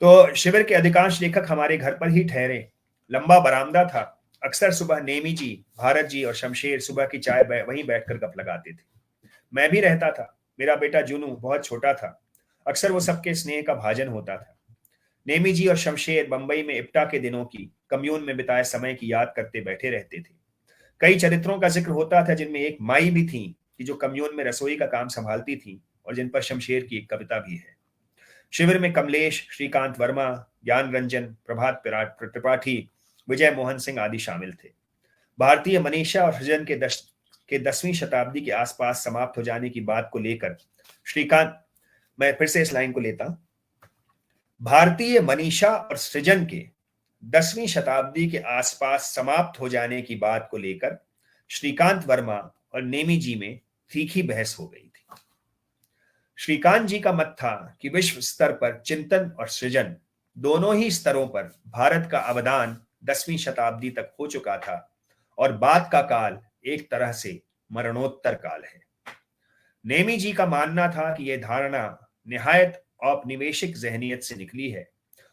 [SPEAKER 2] तो शिविर के अधिकांश लेखक हमारे घर पर ही ठहरे। लंबा बरामदा था। अक्सर सुबह नेमी जी, भारत जी और शमशेर सुबह की चाय वहीं बैठकर गप लगाते थे। मैं भी रहता था। मेरा बेटा जुनू बहुत छोटा था। अक्सर वो सबके स्नेह का भाजन होता था। नेमी जी और शमशेर बंबई में इप्टा के दिनों की, कम्यून में बिताए समय की याद करते बैठे रहते थे। कई चरित्रों का जिक्र होता था, जिनमें एक माई भी थी कि जो कम्यून में रसोई का काम संभालती थी, और जिन पर शमशेर की एक कविता भी है। शिविर में कमलेश, श्रीकांत वर्मा, ज्ञान रंजन, प्रभात त्रिपाठी, विजय मोहन सिंह आदि शामिल थे। भारतीय मनीषा और सृजन के 10वीं शताब्दी के आसपास समाप्त हो जाने की बात को लेकर श्रीकांत, मैं फिर से इस लाइन को लेता, भारतीय मनीषा और सृजन के 10वीं शताब्दी के आसपास समाप्त हो जाने की बात को लेकर श्रीकांत वर्मा और नेमी जी में तीखी बहस हो गई थी। श्रीकांत जी का मत था कि विश्व स्तर पर चिंतन और सृजन, दोनों ही स्तरों पर भारत का अवदान 10वीं शताब्दी तक हो चुका था, और बाद का काल एक तरह से मरणोत्तर काल है। नेमी जी का मानना था कि यह धारणा निहायत औपनिवेशिक जहनियत से निकली है,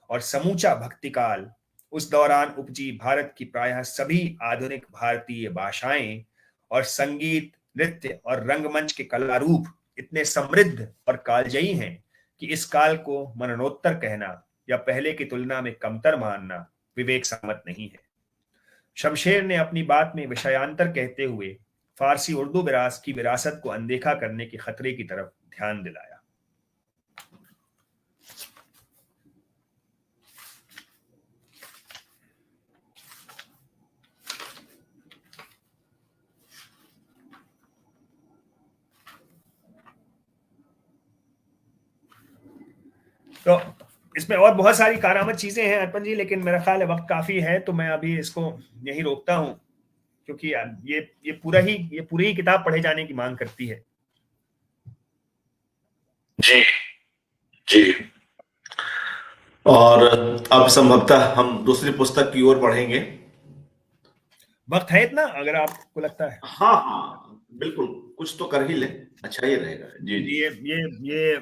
[SPEAKER 2] और समूचा भक्तिकाल, उस दौरान उपजी भारत की प्रायः सभी आधुनिक भारतीय भाषाएं और संगीत, नृत्य और रंगमंच के कला रूप इतने समृद्ध और कालजयी हैं कि इस काल को मरणोत्तर कहना या पहले की तुलना में कमतर मानना विवेक सम्मत नहीं है। शमशेर ने अपनी बात में विषयांतर कहते हुए फारसी उर्दू की विरासत को अनदेखा करने के खतरे की तरफ ध्यान दिलाया। तो इसमें और बहुत सारी कारामद चीजें हैं अर्पण जी, लेकिन मेरा ख्याल है वक्त काफी है, तो मैं अभी इसको यहीं रोकता हूं, क्योंकि ये पूरी ही किताब पढ़े जाने की मांग करती है।
[SPEAKER 1] जी जी। और अब संभवतः हम दूसरी पुस्तक की ओर बढ़ेंगे।
[SPEAKER 2] वक्त है इतना, अगर आपको लगता है?
[SPEAKER 1] हाँ हाँ बिल्कुल, कुछ तो कर ही ले, अच्छा ही रहेगा। जी जी।
[SPEAKER 2] ये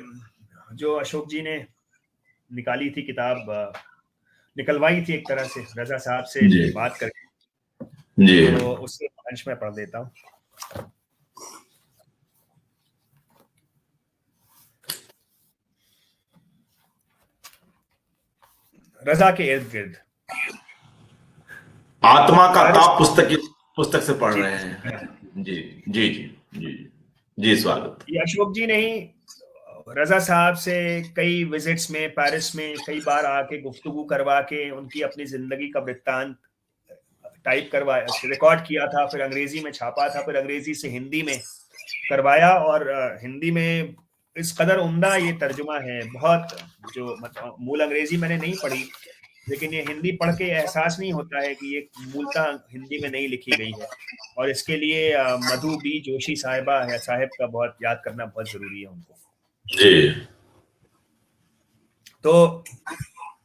[SPEAKER 2] जो अशोक जी ने निकाली थी किताब, निकलवाई थी एक तरह से रजा साहब से बात करके,
[SPEAKER 1] जी,
[SPEAKER 2] तो उससे अंश में पढ़ देता हूँ। रजा के इर्द गिर्द,
[SPEAKER 1] आत्मा का ताप पुस्तक से पढ़ रहे हैं। जी जी जी जी जी, स्वागत।
[SPEAKER 2] ये अशोक जी ने ही रजा साहब से कई विजिट्स में पेरिस में कई बार आके गुफ्तगू करवा के उनकी अपनी जिंदगी का वृत्तांत टाइप करवाया, रिकॉर्ड किया था, फिर अंग्रेजी में छापा था, फिर अंग्रेजी से हिंदी में करवाया, और हिंदी में इस कदर उम्दा ये तर्जुमा है, बहुत, जो मतलब मूल अंग्रेजी मैंने नहीं पढ़ी, लेकिन ये हिंदी पढ़ के एहसास नहीं होता है कि ये मूलतः हिंदी में नहीं लिखी गई है, और इसके लिए मधु बी जोशी साहिबा या साहिब का बहुत याद करना बहुत जरूरी है उनको।
[SPEAKER 1] जी।
[SPEAKER 2] तो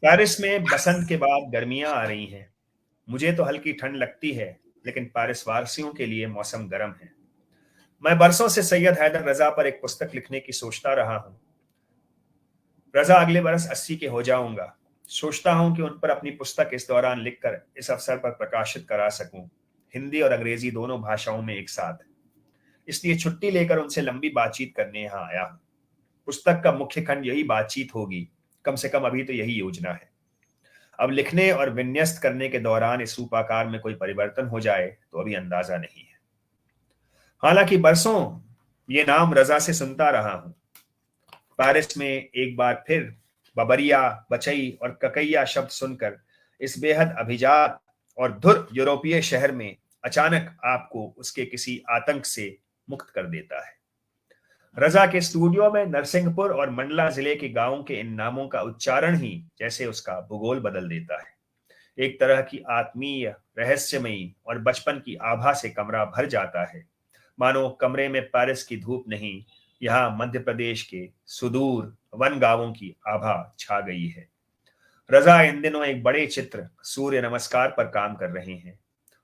[SPEAKER 2] पेरिस में बसंत के बाद गर्मियां आ रही हैं। मुझे तो हल्की ठंड लगती है, लेकिन पेरिस वासियों के लिए मौसम गर्म है। मैं बरसों से सैयद हैदर रजा पर एक पुस्तक लिखने की सोचता रहा हूं। रजा अगले बरस 80 के हो जाऊंगा। सोचता हूं कि उन पर अपनी पुस्तक इस दौरान लिखकर इस अवसर पर प्रकाशित करा सकूं, हिंदी और अंग्रेजी दोनों भाषाओं में एक साथ। इसलिए छुट्टी लेकर उनसे लंबी बातचीत करने यहाँ आया हूं। पुस्तक का मुख्य खंड यही बातचीत होगी, कम से कम अभी तो यही योजना है। अब लिखने और विन्यस्त करने के दौरान इस रूपाकार में कोई परिवर्तन हो जाए तो अभी अंदाजा नहीं है। हालांकि बरसों ये नाम रजा से सुनता रहा हूं। पेरिस में एक बार फिर बबरिया, बचई और ककैया शब्द सुनकर इस बेहद अभिजात और धुर यूरोपीय शहर में अचानक आपको उसके किसी आतंक से मुक्त कर देता है। रजा के स्टूडियो में नरसिंहपुर और मंडला जिले के गांवों के इन नामों का उच्चारण ही जैसे उसका भूगोल बदल देता है। एक तरह की आत्मीय, रहस्यमयी और बचपन की आभा से कमरा भर जाता है, मानो कमरे में पेरिस की धूप नहीं, यहाँ मध्य प्रदेश के सुदूर वन गांवों की आभा छा गई है। रजा इन दिनों एक बड़े चित्र सूर्य नमस्कार पर काम कर रहे हैं।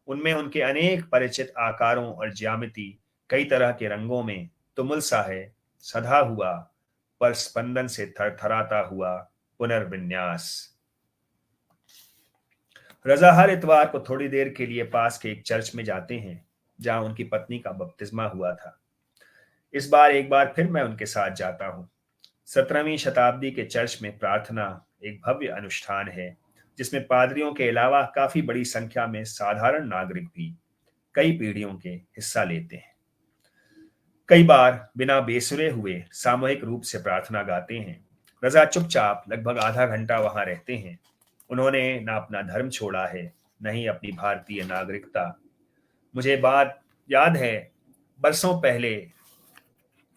[SPEAKER 2] उनमें उनके अनेक परिचित आकारों और ज्यामिति कई तरह के रंगों में तुमुल सा है, सधा हुआ पर स्पंदन से थरथराता हुआ पुनर्विन्यास। रजा हर इतवार को थोड़ी देर के लिए पास के एक चर्च में जाते हैं जहां उनकी पत्नी का बपतिस्मा हुआ था। इस बार एक बार फिर मैं उनके साथ जाता हूँ। 17वीं शताब्दी के चर्च में प्रार्थना एक भव्य अनुष्ठान है जिसमें पादरियों के अलावा काफी बड़ी संख्या में साधारण नागरिक भी कई पीढ़ियों के हिस्सा लेते हैं। कई बार बिना बेसुरे हुए सामूहिक रूप से प्रार्थना गाते हैं। रजा चुपचाप लगभग आधा घंटा वहां रहते हैं। उन्होंने ना अपना धर्म छोड़ा है, न ही अपनी भारतीय नागरिकता। मुझे बात याद है, बरसों पहले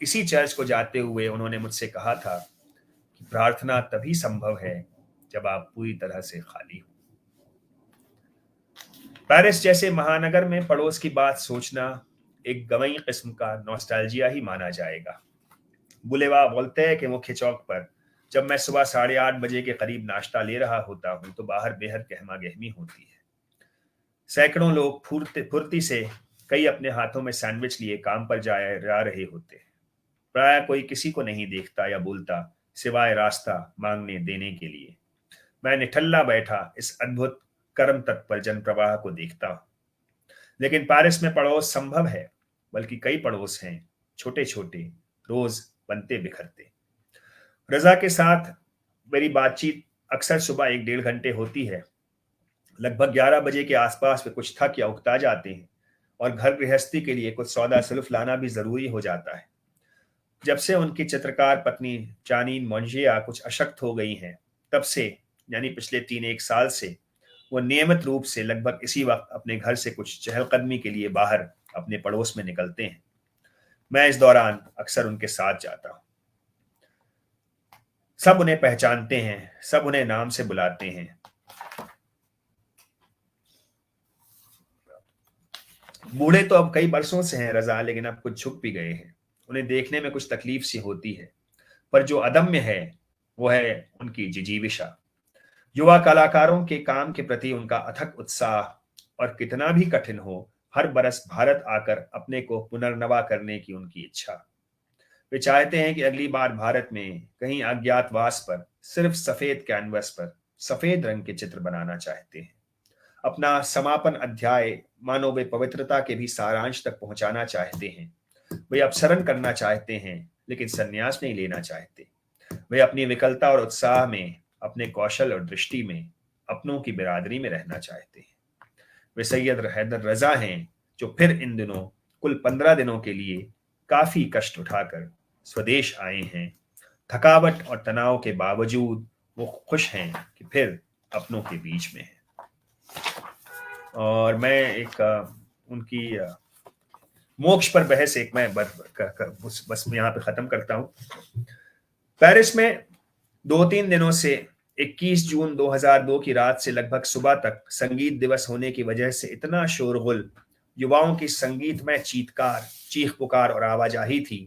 [SPEAKER 2] इसी चर्च को जाते हुए उन्होंने मुझसे कहा था कि प्रार्थना तभी संभव है जब आप पूरी तरह से खाली हो। पेरिस जैसे महानगर में पड़ोस की बात सोचना एक गंवई किस्म का नॉस्टैल्जिया ही माना जाएगा। बुलेवा वोल्टेयर के मुख्य चौक पर जब मैं सुबह 8:30 बजे के करीब नाश्ता ले रहा होता हूँ तो बाहर बेहद गहमा गहमी होती है। सैकड़ों लोग फुर्ती से, कई अपने हाथों में सैंडविच लिए काम पर जा रहे होते हैं। प्राय कोई किसी को नहीं देखता या बोलता, सिवाय रास्ता मांगने देने के लिए। मैं निठल्ला बैठा इस अद्भुत कर्म तत्पर जनप्रवाह को देखता हूँ। लेकिन पेरिस में पड़ोस संभव है, बल्कि कई पड़ोस हैं, छोटे छोटे, रोज बनते बिखरते। रजा के साथ मेरी बातचीत अक्सर सुबह 1-1.5 घंटे होती है। लगभग 11 बजे के आसपास वे कुछ थक या उकता जाते हैं और घर गृहस्थी के लिए कुछ सौदा सुल्फ लाना भी जरूरी हो जाता है। जब से उनकी चित्रकार पत्नी जानीन मोंजिया कुछ अशक्त हो गई हैं, तब से यानी पिछले 3-1 साल से वो नियमित रूप से लगभग इसी वक्त अपने घर से कुछ चहलकदमी के लिए बाहर अपने पड़ोस में निकलते हैं। मैं इस दौरान अक्सर उनके साथ जाता हूँ। सब उन्हें पहचानते हैं, सब उन्हें नाम से बुलाते हैं। बूढ़े तो अब कई बरसों से हैं रजा, लेकिन अब कुछ झुक भी गए हैं। उन्हें देखने में कुछ तकलीफ सी होती है, पर जो अदम्य है वो है उनकी जिजीविषा। युवा कलाकारों के काम के प्रति उनका अथक उत्साह और कितना भी कठिन हो, हर बरस भारत आकर अपने को पुनर्नवा करने की उनकी इच्छा। वे चाहते हैं कि अगली बार भारत में कहीं अज्ञातवास पर सिर्फ सफेद कैनवस पर सफेद रंग के चित्र बनाना चाहते हैं। अपना समापन अध्याय मानो वे पवित्रता के भी सारांश तक पहुंचाना चाहते हैं। वे अपसरण करना चाहते हैं, लेकिन संन्यास नहीं लेना चाहते। वे अपनी विकलता और उत्साह में, अपने कौशल और दृष्टि में अपनों की बिरादरी में रहना चाहते हैं। वे सैयद हैदर रजा हैं, जो फिर इन दिनों कुल 15 दिनों के लिए काफी कष्ट उठाकर स्वदेश आए हैं। थकावट और तनाव के बावजूद वो खुश हैं कि फिर अपनों के बीच में हैं। और मैं एक उनकी मोक्ष पर बहस एक मैं बस यहाँ पे खत्म करता हूँ। पेरिस में 2-3 दिनों से 21 जून 2002 की रात से लगभग सुबह तक संगीत दिवस होने की वजह से इतना शोरगुल, युवाओं की संगीतमय चीख पुकार और आवाजाही थी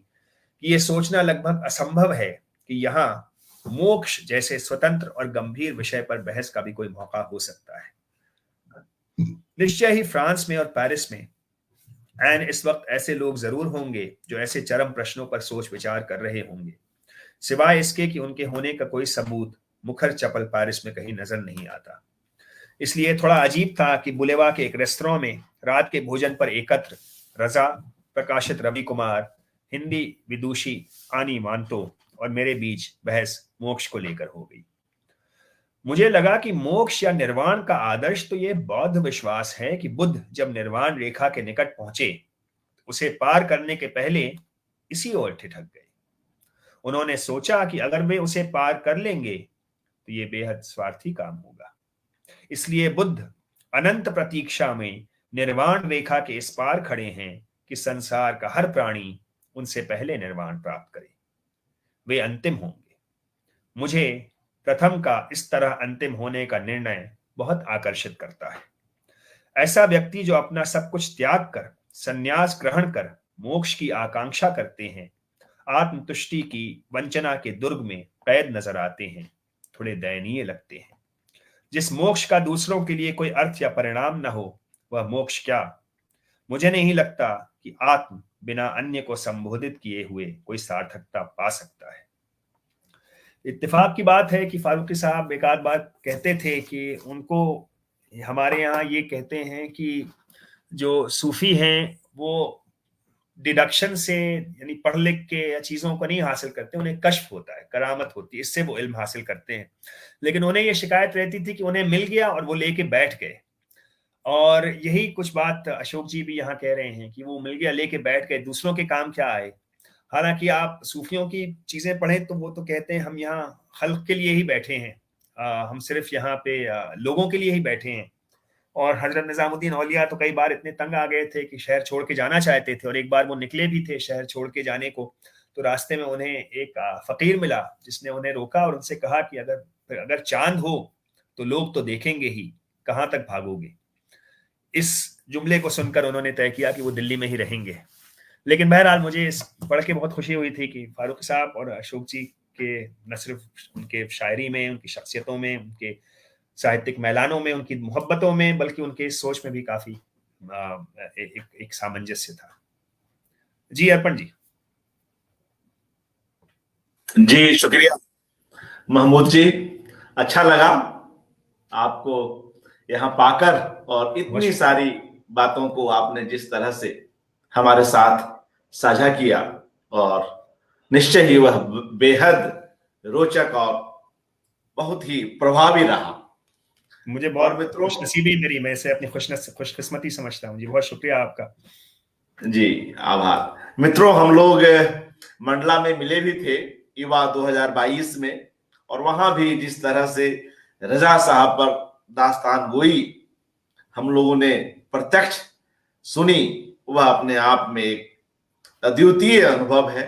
[SPEAKER 2] कि ये सोचना लगभग असंभव है कि यहाँ मोक्ष जैसे स्वतंत्र और गंभीर विषय पर बहस का भी कोई मौका हो सकता है। निश्चय ही फ्रांस में और पेरिस में इस वक्त ऐसे लोग जरूर होंगे जो ऐसे चरम प्रश्नों पर सोच विचार कर रहे होंगे, सिवाय इसके कि उनके होने का कोई सबूत मुखर चपल पेरिस में कहीं नजर नहीं आता। इसलिए थोड़ा अजीब था कि बुलेवा के एक रेस्तरां में रात के भोजन पर एकत्र रजा, प्रकाशित रवि कुमार, हिंदी विदुषी आनी मांतो और मेरे बीच बहस मोक्ष को लेकर हो गई। मुझे लगा कि मोक्ष या निर्वाण का आदर्श तो ये बौद्ध विश्वास है कि बुद्ध जब निर्वाण रेखा के निकट पहुंचे, उसे पार करने के पहले इसी ओर ठिठक गए। उन्होंने सोचा कि अगर वे उसे पार कर लेंगे तो ये बेहद स्वार्थी काम होगा। इसलिए बुद्ध अनंत प्रतीक्षा में निर्वाण रेखा के इस पार खड़े हैं कि संसार का हर प्राणी उनसे पहले निर्वाण प्राप्त करे। वे अंतिम होंगे। मुझे प्रथम का इस तरह अंतिम होने का निर्णय बहुत आकर्षित करता है। ऐसा व्यक्ति जो अपना सब कुछ त्याग कर, संन्यास ग्रहण कर मोक्ष की आकांक्षा करते हैं, आत्मतुष्टि की वंचना के दुर्ग में कैद नजर आते हैं, थोड़े दयनीय लगते हैं। जिस मोक्ष का दूसरों के लिए कोई अर्थ या परिणाम न हो, वह मोक्ष क्या? मुझे नहीं लगता कि आत्म बिना अन्य को संबोधित किए हुए कोई सार्थकता पा सकता है। इत्तेफाक की बात है कि फारूकी साहब एक आध बार कहते थे कि उनको, हमारे यहाँ ये कहते हैं कि जो सूफी हैं वो डिडक्शन से, यानी पढ़ लिख के या चीजों को नहीं हासिल करते, उन्हें कश्फ होता है, करामत होती है, इससे वो इल्म हासिल करते हैं। लेकिन उन्हें ये शिकायत रहती थी कि उन्हें मिल गया और वो लेके बैठ गए। और यही कुछ बात अशोक जी भी यहाँ कह रहे हैं कि वो मिल गया, लेके बैठ गए, दूसरों के काम क्या आए। हालांकि आप सूफियों की चीजें पढ़ें तो वो तो कहते हैं हम यहाँ खल्क के लिए ही बैठे हैं, हम सिर्फ यहाँ पे लोगों के लिए ही बैठे हैं। और हजरत निजामुद्दीन औलिया तो कई बार इतने तंग आ गए थे कि शहर छोड़ के जाना चाहते थे, और एक बार वो निकले भी थे शहर छोड़ के जाने को, तो रास्ते में उन्हें एक फकीर मिला जिसने उन्हें रोका और उनसे कहा कि अगर अगर चांद हो तो लोग तो देखेंगे ही, कहाँ तक भागोगे। इस जुमले को सुनकर उन्होंने तय किया कि वो दिल्ली में ही रहेंगे। लेकिन बहरहाल मुझे इस पढ़ के बहुत खुशी हुई थी कि फारूक साहब और अशोक जी के न सिर्फ उनके शायरी में, उनकी शख्सियतों में, उनके साहित्यिक मैलानों में, उनकी मोहब्बतों में, बल्कि उनके इस सोच में भी काफी एक सामंजस्य था। जी अर्पण जी।
[SPEAKER 1] जी शुक्रिया महमूद जी, अच्छा लगा आपको यहाँ पाकर, और इतनी सारी बातों को आपने जिस तरह से हमारे साथ साझा किया, और निश्चय ही वह बेहद रोचक और बहुत ही प्रभावी रहा।
[SPEAKER 2] मुझे बहुत खुशनसीबी मेरी, मैं इसे अपनी खुशकिस्मती समझता हूँ जी। बहुत शुक्रिया आपका
[SPEAKER 1] जी, आभार। मित्रों, हम लोग मंडला में मिले भी थे युवा 2022 में, और वहां भी जिस तरह से रजा साहब पर दास्तान गोई हम लोगों ने प्रत्यक्ष सुनी, वह अपने आप में एक अद्वितीय अनुभव है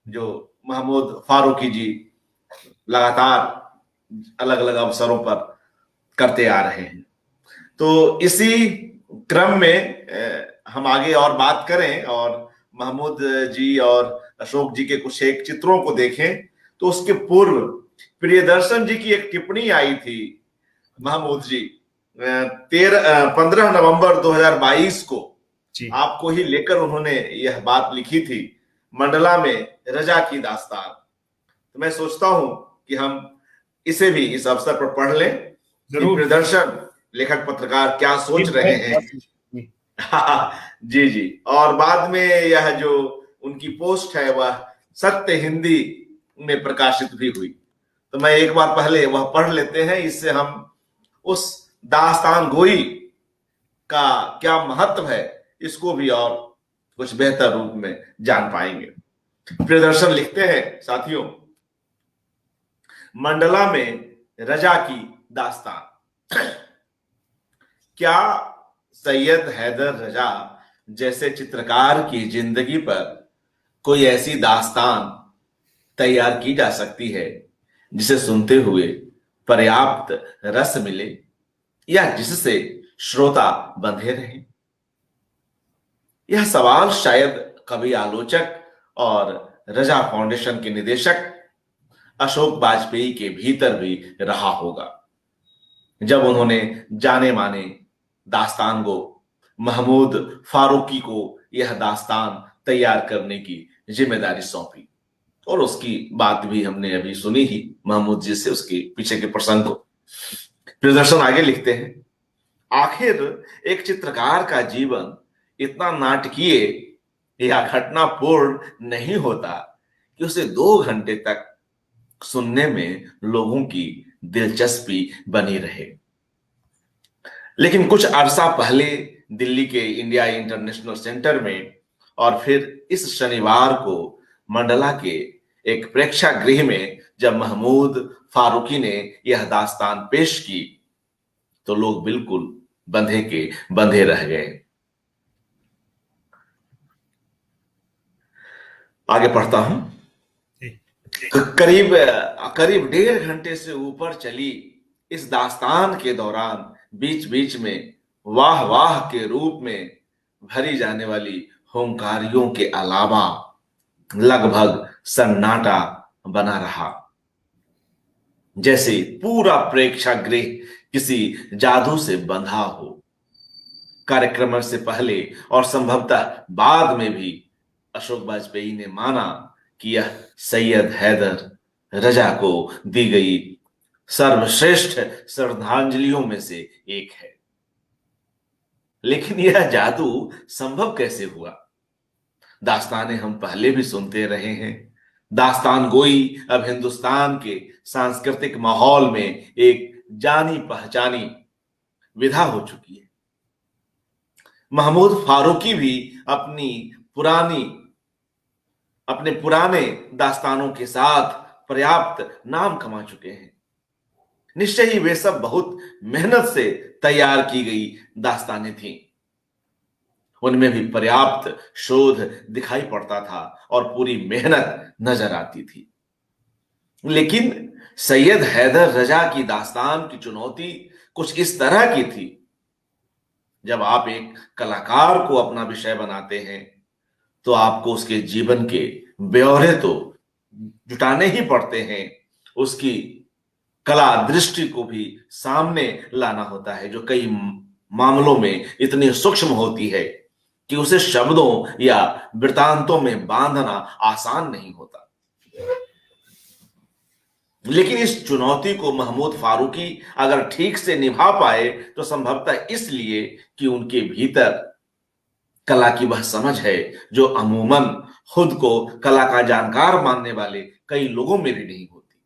[SPEAKER 1] जो महमूद फारूकी जी लगातार अलग अलग अवसरों पर करते आ रहे हैं। तो इसी क्रम में हम आगे और बात करें और महमूद जी और अशोक जी के कुछ एक चित्रों को देखें, तो उसके पूर्व प्रियदर्शन जी की एक टिप्पणी आई थी महमूद जी 15 नवंबर 2022 को आपको ही लेकर उन्होंने यह बात लिखी थी, मंडला में रजा की दास्तान। तो मैं सोचता हूं कि हम इसे भी इस अवसर पर पढ़ लें कि प्रियदर्शन लेखक पत्रकार क्या सोच रहे हैं। जी जी, और बाद में यह जो उनकी पोस्ट है वह सत्य हिंदी में प्रकाशित भी हुई। तो मैं एक बार पहले वह पढ़ लेते हैं, इससे हम उस दास्तान गोई का क्या महत्व है इसको भी और कुछ बेहतर रूप में जान पाएंगे। प्रियदर्शन लिखते हैं, साथियों, मंडला में रजा की दास्तान। क्या सैयद हैदर रजा जैसे चित्रकार की जिंदगी पर कोई ऐसी दास्तान तैयार की जा सकती है जिसे सुनते हुए पर्याप्त रस मिले, या जिससे श्रोता बंधे रहे? यह सवाल शायद कवि आलोचक और रजा फाउंडेशन के निदेशक अशोक वाजपेयी के भीतर भी रहा होगा, जब उन्होंने जाने माने दास्तान गो महमूद फारूकी को यह दास्तान तैयार करने की जिम्मेदारी सौंपी। और उसकी बात भी हमने अभी सुनी ही महमूद जी से, उसके पीछे के प्रसंग को। प्रियदर्शन आगे लिखते हैं, आखिर एक चित्रकार का जीवन इतना नाटकीय या घटनापूर्ण नहीं होता कि उसे 2 घंटे तक सुनने में लोगों की दिलचस्पी बनी रहे। लेकिन कुछ अरसा पहले दिल्ली के इंडिया इंटरनेशनल सेंटर में, और फिर इस शनिवार को मंडला के एक प्रेक्षागृह में जब महमूद फारूकी ने यह दास्तान पेश की तो लोग बिल्कुल बंधे के बंधे रह गए। आगे पढ़ता हूं। करीब करीब 1.5 घंटे से ऊपर चली इस दास्तान के दौरान बीच बीच में वाह वाह के रूप में भरी जाने वाली होमकारियों के अलावा लगभग सन्नाटा बना रहा, जैसे पूरा प्रेक्षागृह किसी जादू से बंधा हो। कार्यक्रम से पहले और संभवतः बाद में भी अशोक वाजपेयी ने माना कि यह सैयद हैदर रजा को दी गई सर्वश्रेष्ठ श्रद्धांजलियों में से एक है। लेकिन यह जादू संभव कैसे हुआ? दास्तानें हम पहले भी सुनते रहे हैं। दास्तान गोई अब हिंदुस्तान के सांस्कृतिक माहौल में एक जानी पहचानी विधा हो चुकी है। महमूद फारूकी भी अपने पुराने दास्तानों के साथ पर्याप्त नाम कमा चुके हैं। निश्चय ही वे सब बहुत मेहनत से तैयार की गई दास्तानें थीं। उनमें भी पर्याप्त शोध दिखाई पड़ता था और पूरी मेहनत नजर आती थी। लेकिन सैयद हैदर रजा की दास्तान की चुनौती कुछ इस तरह की थी। जब आप एक कलाकार को अपना विषय बनाते हैं तो आपको उसके जीवन के ब्यौरे तो जुटाने ही पड़ते हैं, उसकी कला दृष्टि को भी सामने लाना होता है, जो कई मामलों में इतनी सूक्ष्म होती है कि उसे शब्दों या वृत्तांतों में बांधना आसान नहीं होता। लेकिन इस चुनौती को महमूद फारूकी अगर ठीक से निभा पाए तो संभवतः इसलिए कि उनके भीतर कला की वह समझ है जो अमूमन खुद को कला का जानकार मानने वाले कई लोगों में भी नहीं होती।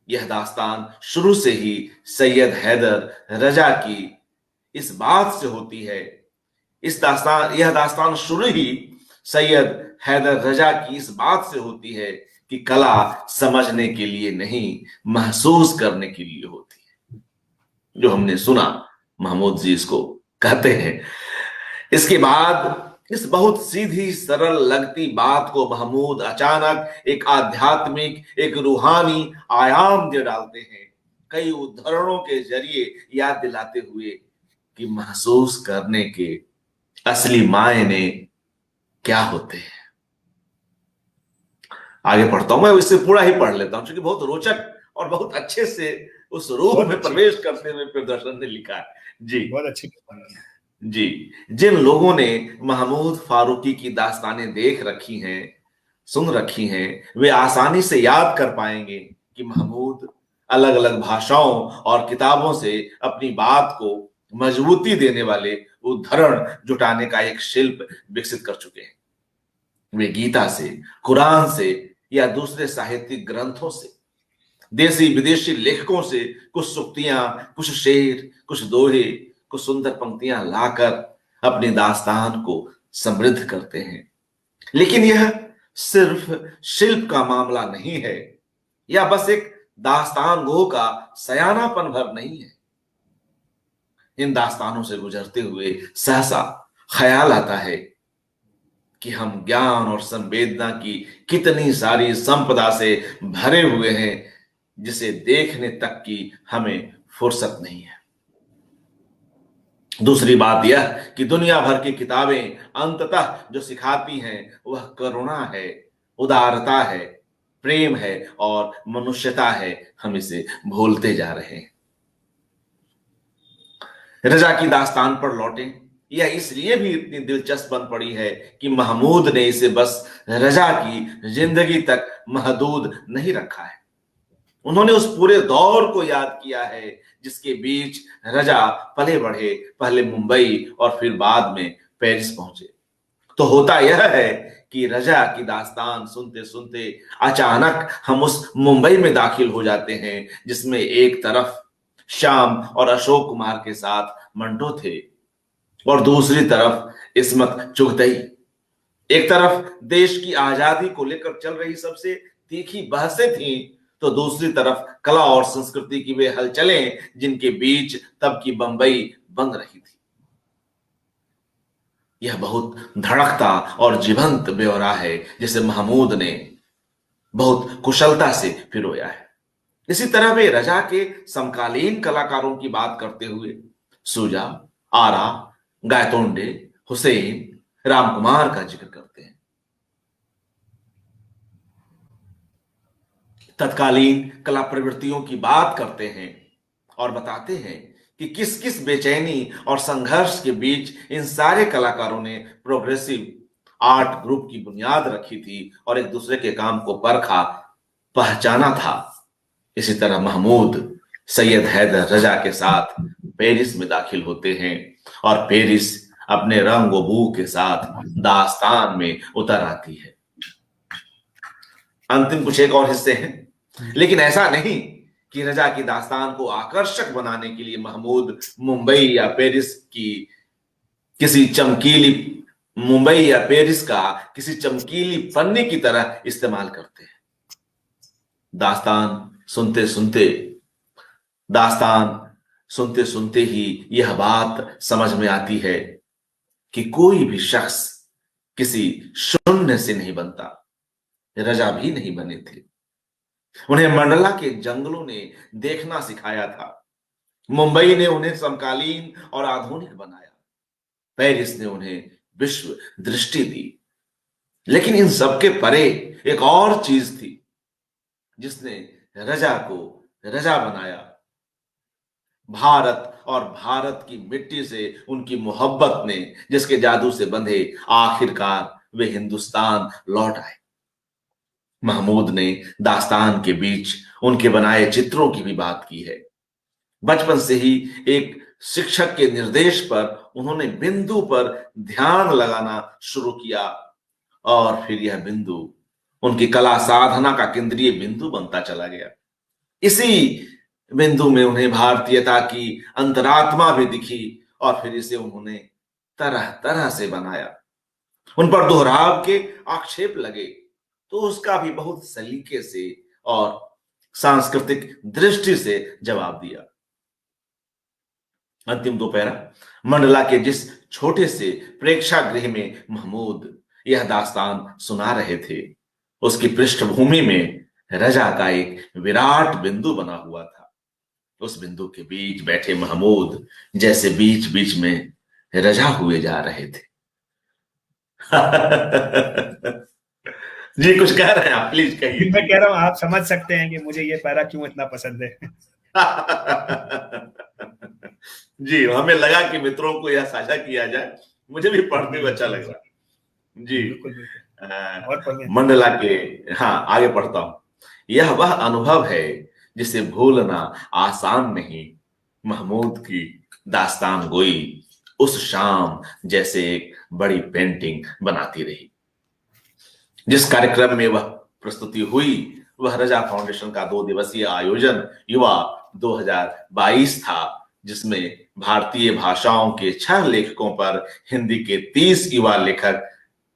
[SPEAKER 1] यह दास्तान शुरू से ही सैयद हैदर रजा की इस बात से होती है, यह दास्तान शुरू ही सैयद हैदर रजा की इस बात से होती है कि कला समझने के लिए नहीं, महसूस करने के लिए होती है। जो हमने सुना, महमूद जी इसको कहते हैं। इसके बाद इस बहुत सीधी सरल लगती बात को महमूद अचानक एक आध्यात्मिक, एक रूहानी आयाम दे डालते हैं, कई उदाहरणों के जरिए याद दिलाते हुए कि महसूस करने के असली मायने क्या होते हैं। आगे पढ़ता हूं, मैं इससे पूरा ही पढ़ लेता हूं क्योंकि बहुत रोचक और बहुत अच्छे से उस रूह में प्रवेश करते हुए प्रदर्शन ने लिखा है। जी
[SPEAKER 2] बहुत अच्छी
[SPEAKER 1] जी। जिन लोगों ने महमूद फारूकी की दास्तानें देख रखी हैं, सुन रखी हैं, वे आसानी से याद कर पाएंगे कि महमूद अलग अलग भाषाओं और किताबों से अपनी बात को मजबूती देने वाले उद्धरण जुटाने का एक शिल्प विकसित कर चुके हैं। वे गीता से, कुरान से या दूसरे साहित्यिक ग्रंथों से, देसी विदेशी लेखकों से कुछ सूक्तियां, कुछ शेर, कुछ दोहे, कुछ सुंदर पंक्तियां लाकर अपनी दास्तान को समृद्ध करते हैं। लेकिन यह सिर्फ शिल्प का मामला नहीं है, या बस एक दास्तान गो का सयानापन भर नहीं है। इन दास्तानों से गुजरते हुए सहसा ख्याल आता है कि हम ज्ञान और संवेदना की कितनी सारी संपदा से भरे हुए हैं, जिसे देखने तक की हमें फुर्सत नहीं है। दूसरी बात यह कि दुनिया भर की किताबें अंततः जो सिखाती हैं वह करुणा है, उदारता है, प्रेम है और मनुष्यता है। हम इसे भूलते जा रहे हैं। रजा की दास्तान पर लौटें। यह इसलिए भी इतनी दिलचस्प बन पड़ी है कि महमूद ने इसे बस रजा की जिंदगी तक महदूद नहीं रखा है। उन्होंने उस पूरे दौर को याद किया है जिसके बीच रजा पले बढ़े, पहले मुंबई और फिर बाद में पेरिस पहुंचे। तो होता यह है कि रजा की दास्तान सुनते सुनते अचानक हम उस मुंबई में दाखिल हो जाते हैं जिसमें एक तरफ श्याम और अशोक कुमार के साथ मंटो थे और दूसरी तरफ इस्मत चुगतई। एक तरफ देश की आजादी को लेकर चल रही सबसे तीखी बहसें थीं, तो दूसरी तरफ कला और संस्कृति की वे हलचलें जिनके बीच तब की बंबई बन रही थी। यह बहुत धड़कता और जीवंत ब्यौरा है जिसे महमूद ने बहुत कुशलता से पिरोया है। इसी तरह वे रजा के समकालीन कलाकारों की बात करते हुए सूजा, आरा, गायतोंडे, हुसैन, रामकुमार का जिक्र करते हैं। तत्कालीन कला प्रवृत्तियों की बात करते हैं और बताते हैं कि किस किस बेचैनी और संघर्ष के बीच इन सारे कलाकारों ने प्रोग्रेसिव आर्ट ग्रुप की बुनियाद रखी थी और एक दूसरे के काम को परखा, पहचाना था। इसी तरह महमूद सैयद हैदर रजा के साथ पेरिस में दाखिल होते हैं और पेरिस अपने रंग व बू के साथ दास्तान में उतर आती है। अंतिम कुछ एक और हिस्से हैं, लेकिन ऐसा नहीं कि रजा की दास्तान को आकर्षक बनाने के लिए महमूद मुंबई या पेरिस का किसी चमकीली पन्नी की तरह इस्तेमाल करते हैं। दास्तान सुनते सुनते ही यह बात समझ में आती है कि कोई भी शख्स किसी शून्य से नहीं बनता। रजा भी नहीं बने थे। उन्हें मंडला के जंगलों ने देखना सिखाया था। मुंबई ने उन्हें समकालीन और आधुनिक बनाया। पेरिस ने उन्हें विश्व दृष्टि दी। लेकिन इन सबके परे एक और चीज थी जिसने रजा को रजा बनाया। भारत और भारत की मिट्टी से उनकी मोहब्बत ने, जिसके जादू से बंधे आखिरकार वे हिंदुस्तान लौट आए। महमूद ने दास्तान के बीच उनके बनाए चित्रों की भी बात की है। बचपन से ही एक शिक्षक के निर्देश पर उन्होंने बिंदु पर ध्यान लगाना शुरू किया और फिर यह बिंदु उनकी कला साधना का केंद्रीय बिंदु बनता चला गया। इसी बिंदु में उन्हें भारतीयता की अंतरात्मा भी दिखी और फिर इसे उन्होंने तरह तरह से बनाया। उन पर दोहराव के आक्षेप लगे तो उसका भी बहुत सलीके से और सांस्कृतिक दृष्टि से जवाब दिया। अंतिम दो पैरा मंडला के जिस छोटे से प्रेक्षागृह में महमूद यह दास्तान सुना रहे थे, उसकी पृष्ठभूमि में रजा का एक विराट बिंदु बना हुआ था। उस बिंदु के बीच बैठे महमूद जैसे बीच बीच में रजा हुए जा रहे थे। जी कुछ कह रहे हैं आप, प्लीज कहिए।
[SPEAKER 2] मैं कह रहा हूं आप समझ सकते हैं कि मुझे ये पैरा क्यों इतना पसंद है।
[SPEAKER 1] जी हमें लगा कि मित्रों को यह साझा किया जाए, मुझे भी पढ़ते हुए अच्छा लग रहा। जी
[SPEAKER 2] बिल्कुल।
[SPEAKER 1] मंडला के, हाँ आगे पढ़ता हूं। यह वह अनुभव है जिसे भूलना आसान नहीं। महमूद की दास्तान गोई उस शाम जैसे एक बड़ी पेंटिंग बनाती रही। जिस कार्यक्रम में वह प्रस्तुति हुई वह रजा फाउंडेशन का 2 दिवसीय आयोजन युवा 2022 था, जिसमें भारतीय भाषाओं के 6 लेखकों पर हिंदी के 30 युवा लेखक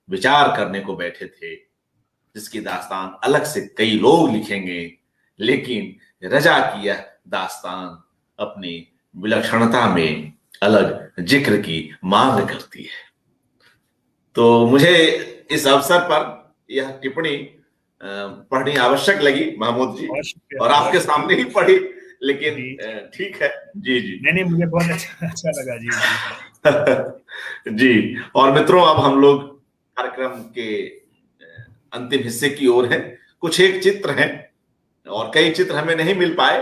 [SPEAKER 1] विचार करने को बैठे थे। जिसकी दास्तान अलग से कई लोग लिखेंगे, लेकिन रजा की यह दास्तान अपनी विलक्षणता में अलग जिक्र की मांग करती है। तो मुझे इस अवसर पर यह टिप्पणी पढ़नी आवश्यक लगी महमूद जी, और आपके सामने ही पढ़ी, लेकिन ठीक है। जी जी
[SPEAKER 2] नहीं मुझे बहुत अच्छा लगा जी।
[SPEAKER 1] जी और मित्रों अब हम लोग कार्यक्रम के अंतिम हिस्से की ओर हैं। कुछ एक चित्र हैं और कई चित्र हमें नहीं मिल पाए,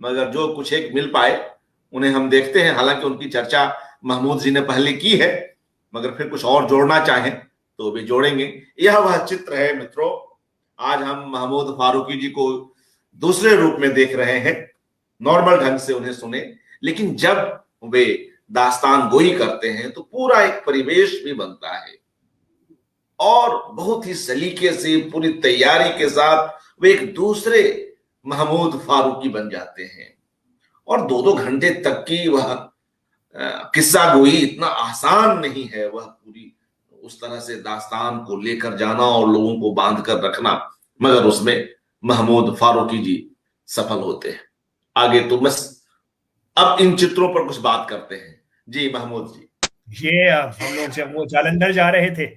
[SPEAKER 1] मगर जो कुछ एक मिल पाए उन्हें हम देखते हैं। हालांकि उनकी चर्चा महमूद जी ने पहले की है, मगर फिर कुछ और जोड़ना चाहें तो भी जोड़ेंगे। यह वह चित्र है मित्रों, आज हम महमूद फारूकी जी को दूसरे रूप में देख रहे हैं। नॉर्मल ढंग से उन्हें सुने, लेकिन जब वे दास्तान गोई करते हैं तो पूरा एक परिवेश भी बनता है और बहुत ही सलीके से पूरी तैयारी के साथ वे एक दूसरे महमूद फारूकी बन जाते हैं। और 2-2 घंटे तक की वह किस्सा गोई इतना आसान नहीं है। वह पूरी उस तरह से दास्तान को लेकर जाना और लोगों को बांध कर रखना, मगर उसमें महमूद फारूकी जी सफल होते हैं। आगे तो बस अब इन चित्रों पर कुछ बात करते हैं। जी महमूद जी।
[SPEAKER 2] ये हम लोग जब वो जालंधर जा रहे थे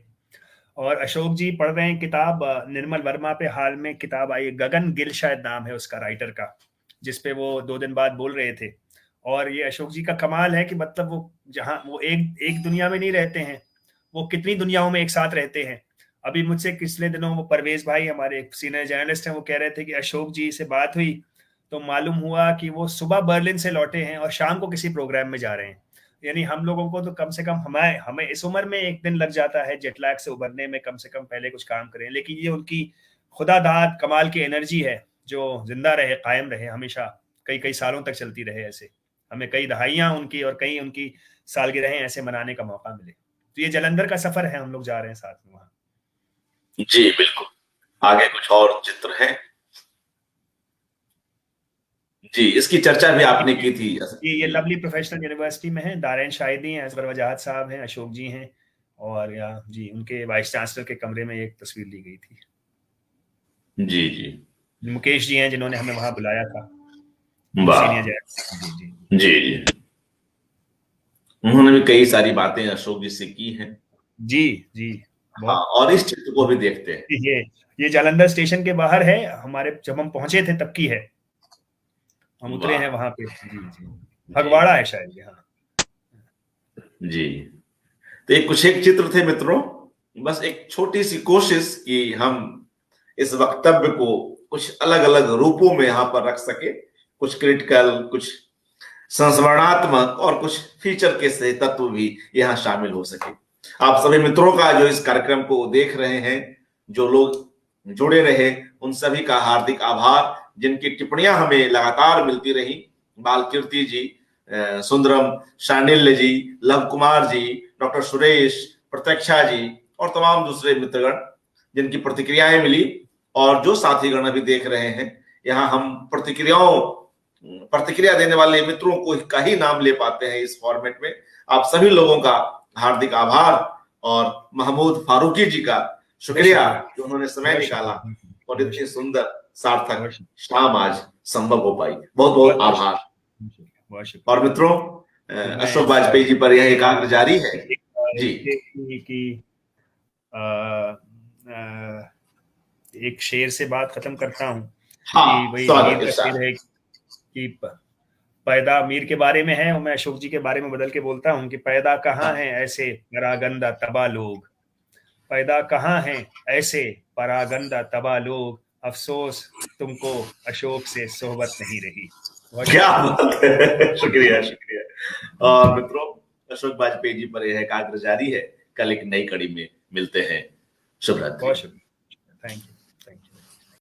[SPEAKER 2] और अशोक जी पढ़ रहे हैं किताब, निर्मल वर्मा पे हाल में किताब आई, गगन गिल शायद नाम है उसका राइटर का, जिसपे वो 2 दिन बाद बोल रहे थे। और ये अशोक जी का कमाल है कि मतलब वो जहाँ वो एक एक दुनिया में नहीं रहते हैं, वो कितनी दुनियाओं में एक साथ रहते हैं। अभी मुझसे पिछले दिनों वो परवेज भाई हमारे सीनियर जर्नलिस्ट हैं, वो कह रहे थे कि अशोक जी से बात हुई तो मालूम हुआ कि वो सुबह बर्लिन से लौटे हैं और शाम को किसी प्रोग्राम में जा रहे हैं। यानी हम लोगों को तो कम से कम हमें हमें इस उम्र में एक दिन लग जाता है जेट लैग से उबरने में, कम से कम पहले कुछ काम करें। लेकिन ये उनकी खुदा दाद कमाल की एनर्जी है जो जिंदा रहे, कायम रहे, हमेशा कई कई सालों तक चलती रहे। ऐसे हमें कई दहाइयां उनकी और कई उनकी सालगिरहें ऐसे मनाने का मौका मिले। तो ये जलंधर का सफर है, हम लोग जा रहे हैं साथ में वहाँ।
[SPEAKER 1] जी बिल्कुल। आगे कुछ और चित्र हैं। जी, इसकी चर्चा भी आपने की थी।
[SPEAKER 2] ये लवली प्रोफेशनल यूनिवर्सिटी में है, दारैन शाहिदी हैं, असगर वजाहत साहब हैं, अशोक जी हैं, और या जी उनके वाइस चांसलर के कमरे में एक तस्वीर ली गई थी।
[SPEAKER 1] जी जी।
[SPEAKER 2] मुकेश जी हैं जिन्होंने हमें वहां बुलाया था,
[SPEAKER 1] वाह।
[SPEAKER 2] Senior journalist. जी जी
[SPEAKER 1] जी जी। उन्होंने भी कई सारी बातें अशोक जी से की हैं।
[SPEAKER 2] जी जी।
[SPEAKER 1] हाँ,
[SPEAKER 2] बहुत।
[SPEAKER 1] और इस चित्र को भी देखते हैं।
[SPEAKER 2] ये जालंधर स्टेशन के बाहर है, हमारे जब हम पहुंचे थे तब की है, हम उतरे हैं
[SPEAKER 1] वाह।
[SPEAKER 2] वहां पे। जी जी।
[SPEAKER 1] जी
[SPEAKER 2] फगवाड़ा है शायद ये, हाँ।
[SPEAKER 1] जी। तो एक कुछ एक चित्र थे मित्रों, बस एक छोटी सी कोशिश कि हम इस वक्तव्य को कुछ अलग अलग रूपों में यहाँ पर रख सके, कुछ क्रिटिकल, कुछ संस्मरणात्मक और कुछ फीचर के से तत्व भी यहाँ शामिल हो सके। आप सभी मित्रों का जो इस कार्यक्रम को देख रहे हैं, जो लोग जुड़े रहे, उन सभी का हार्दिक आभार, जिनकी टिप्पणियां हमें लगातार मिलती रही। बालकीर्ति जी, सुंदरम, शांडिल्य जी, लव कुमार जी, डॉक्टर सुरेश, प्रत्यक्षा जी और तमाम दूसरे मित्रगण जिनकी प्रतिक्रियाएं मिली, और जो साथीगण अभी देख रहे हैं। यहाँ हम प्रतिक्रिया देने वाले मित्रों को का ही नाम ले पाते हैं इस फॉर्मेट में। आप सभी लोगों का हार्दिक आभार और महमूद फारूकी जी का शुक्रिया कि उन्होंने समय निकाला और इतनी सुंदर सार्थक शाम आज संभव हो पाई। बहुत बहुत आभार। और मित्रों, अशोक वाजपेयी जी पर यह एकाग्र जारी है। जी
[SPEAKER 2] कि एक शेर से बात खत्म करता हूँ कि
[SPEAKER 1] हाँ,
[SPEAKER 2] वही मीर
[SPEAKER 1] स्वागत
[SPEAKER 2] का शेर है कि पैदा, मीर के बारे में है और मैं अशोक जी के बारे में बदल के बोलता हूँ कि पैदा कहाँ है ऐसे परागंदा तबा लोग, पैदा कहाँ है ऐसे परागंदा तबा लोग, अफसोस तुमको अशोक से सोहबत नहीं रही।
[SPEAKER 1] क्या बात है। शुक्रिया शुक्रिया। और मित्रों, अशोक वाजपेयी जी पर यह एकाग्र जारी है। कल एक नई कड़ी में मिलते हैं। शुभ रात्रि।
[SPEAKER 2] बहुत शुक्रिया। Thank you.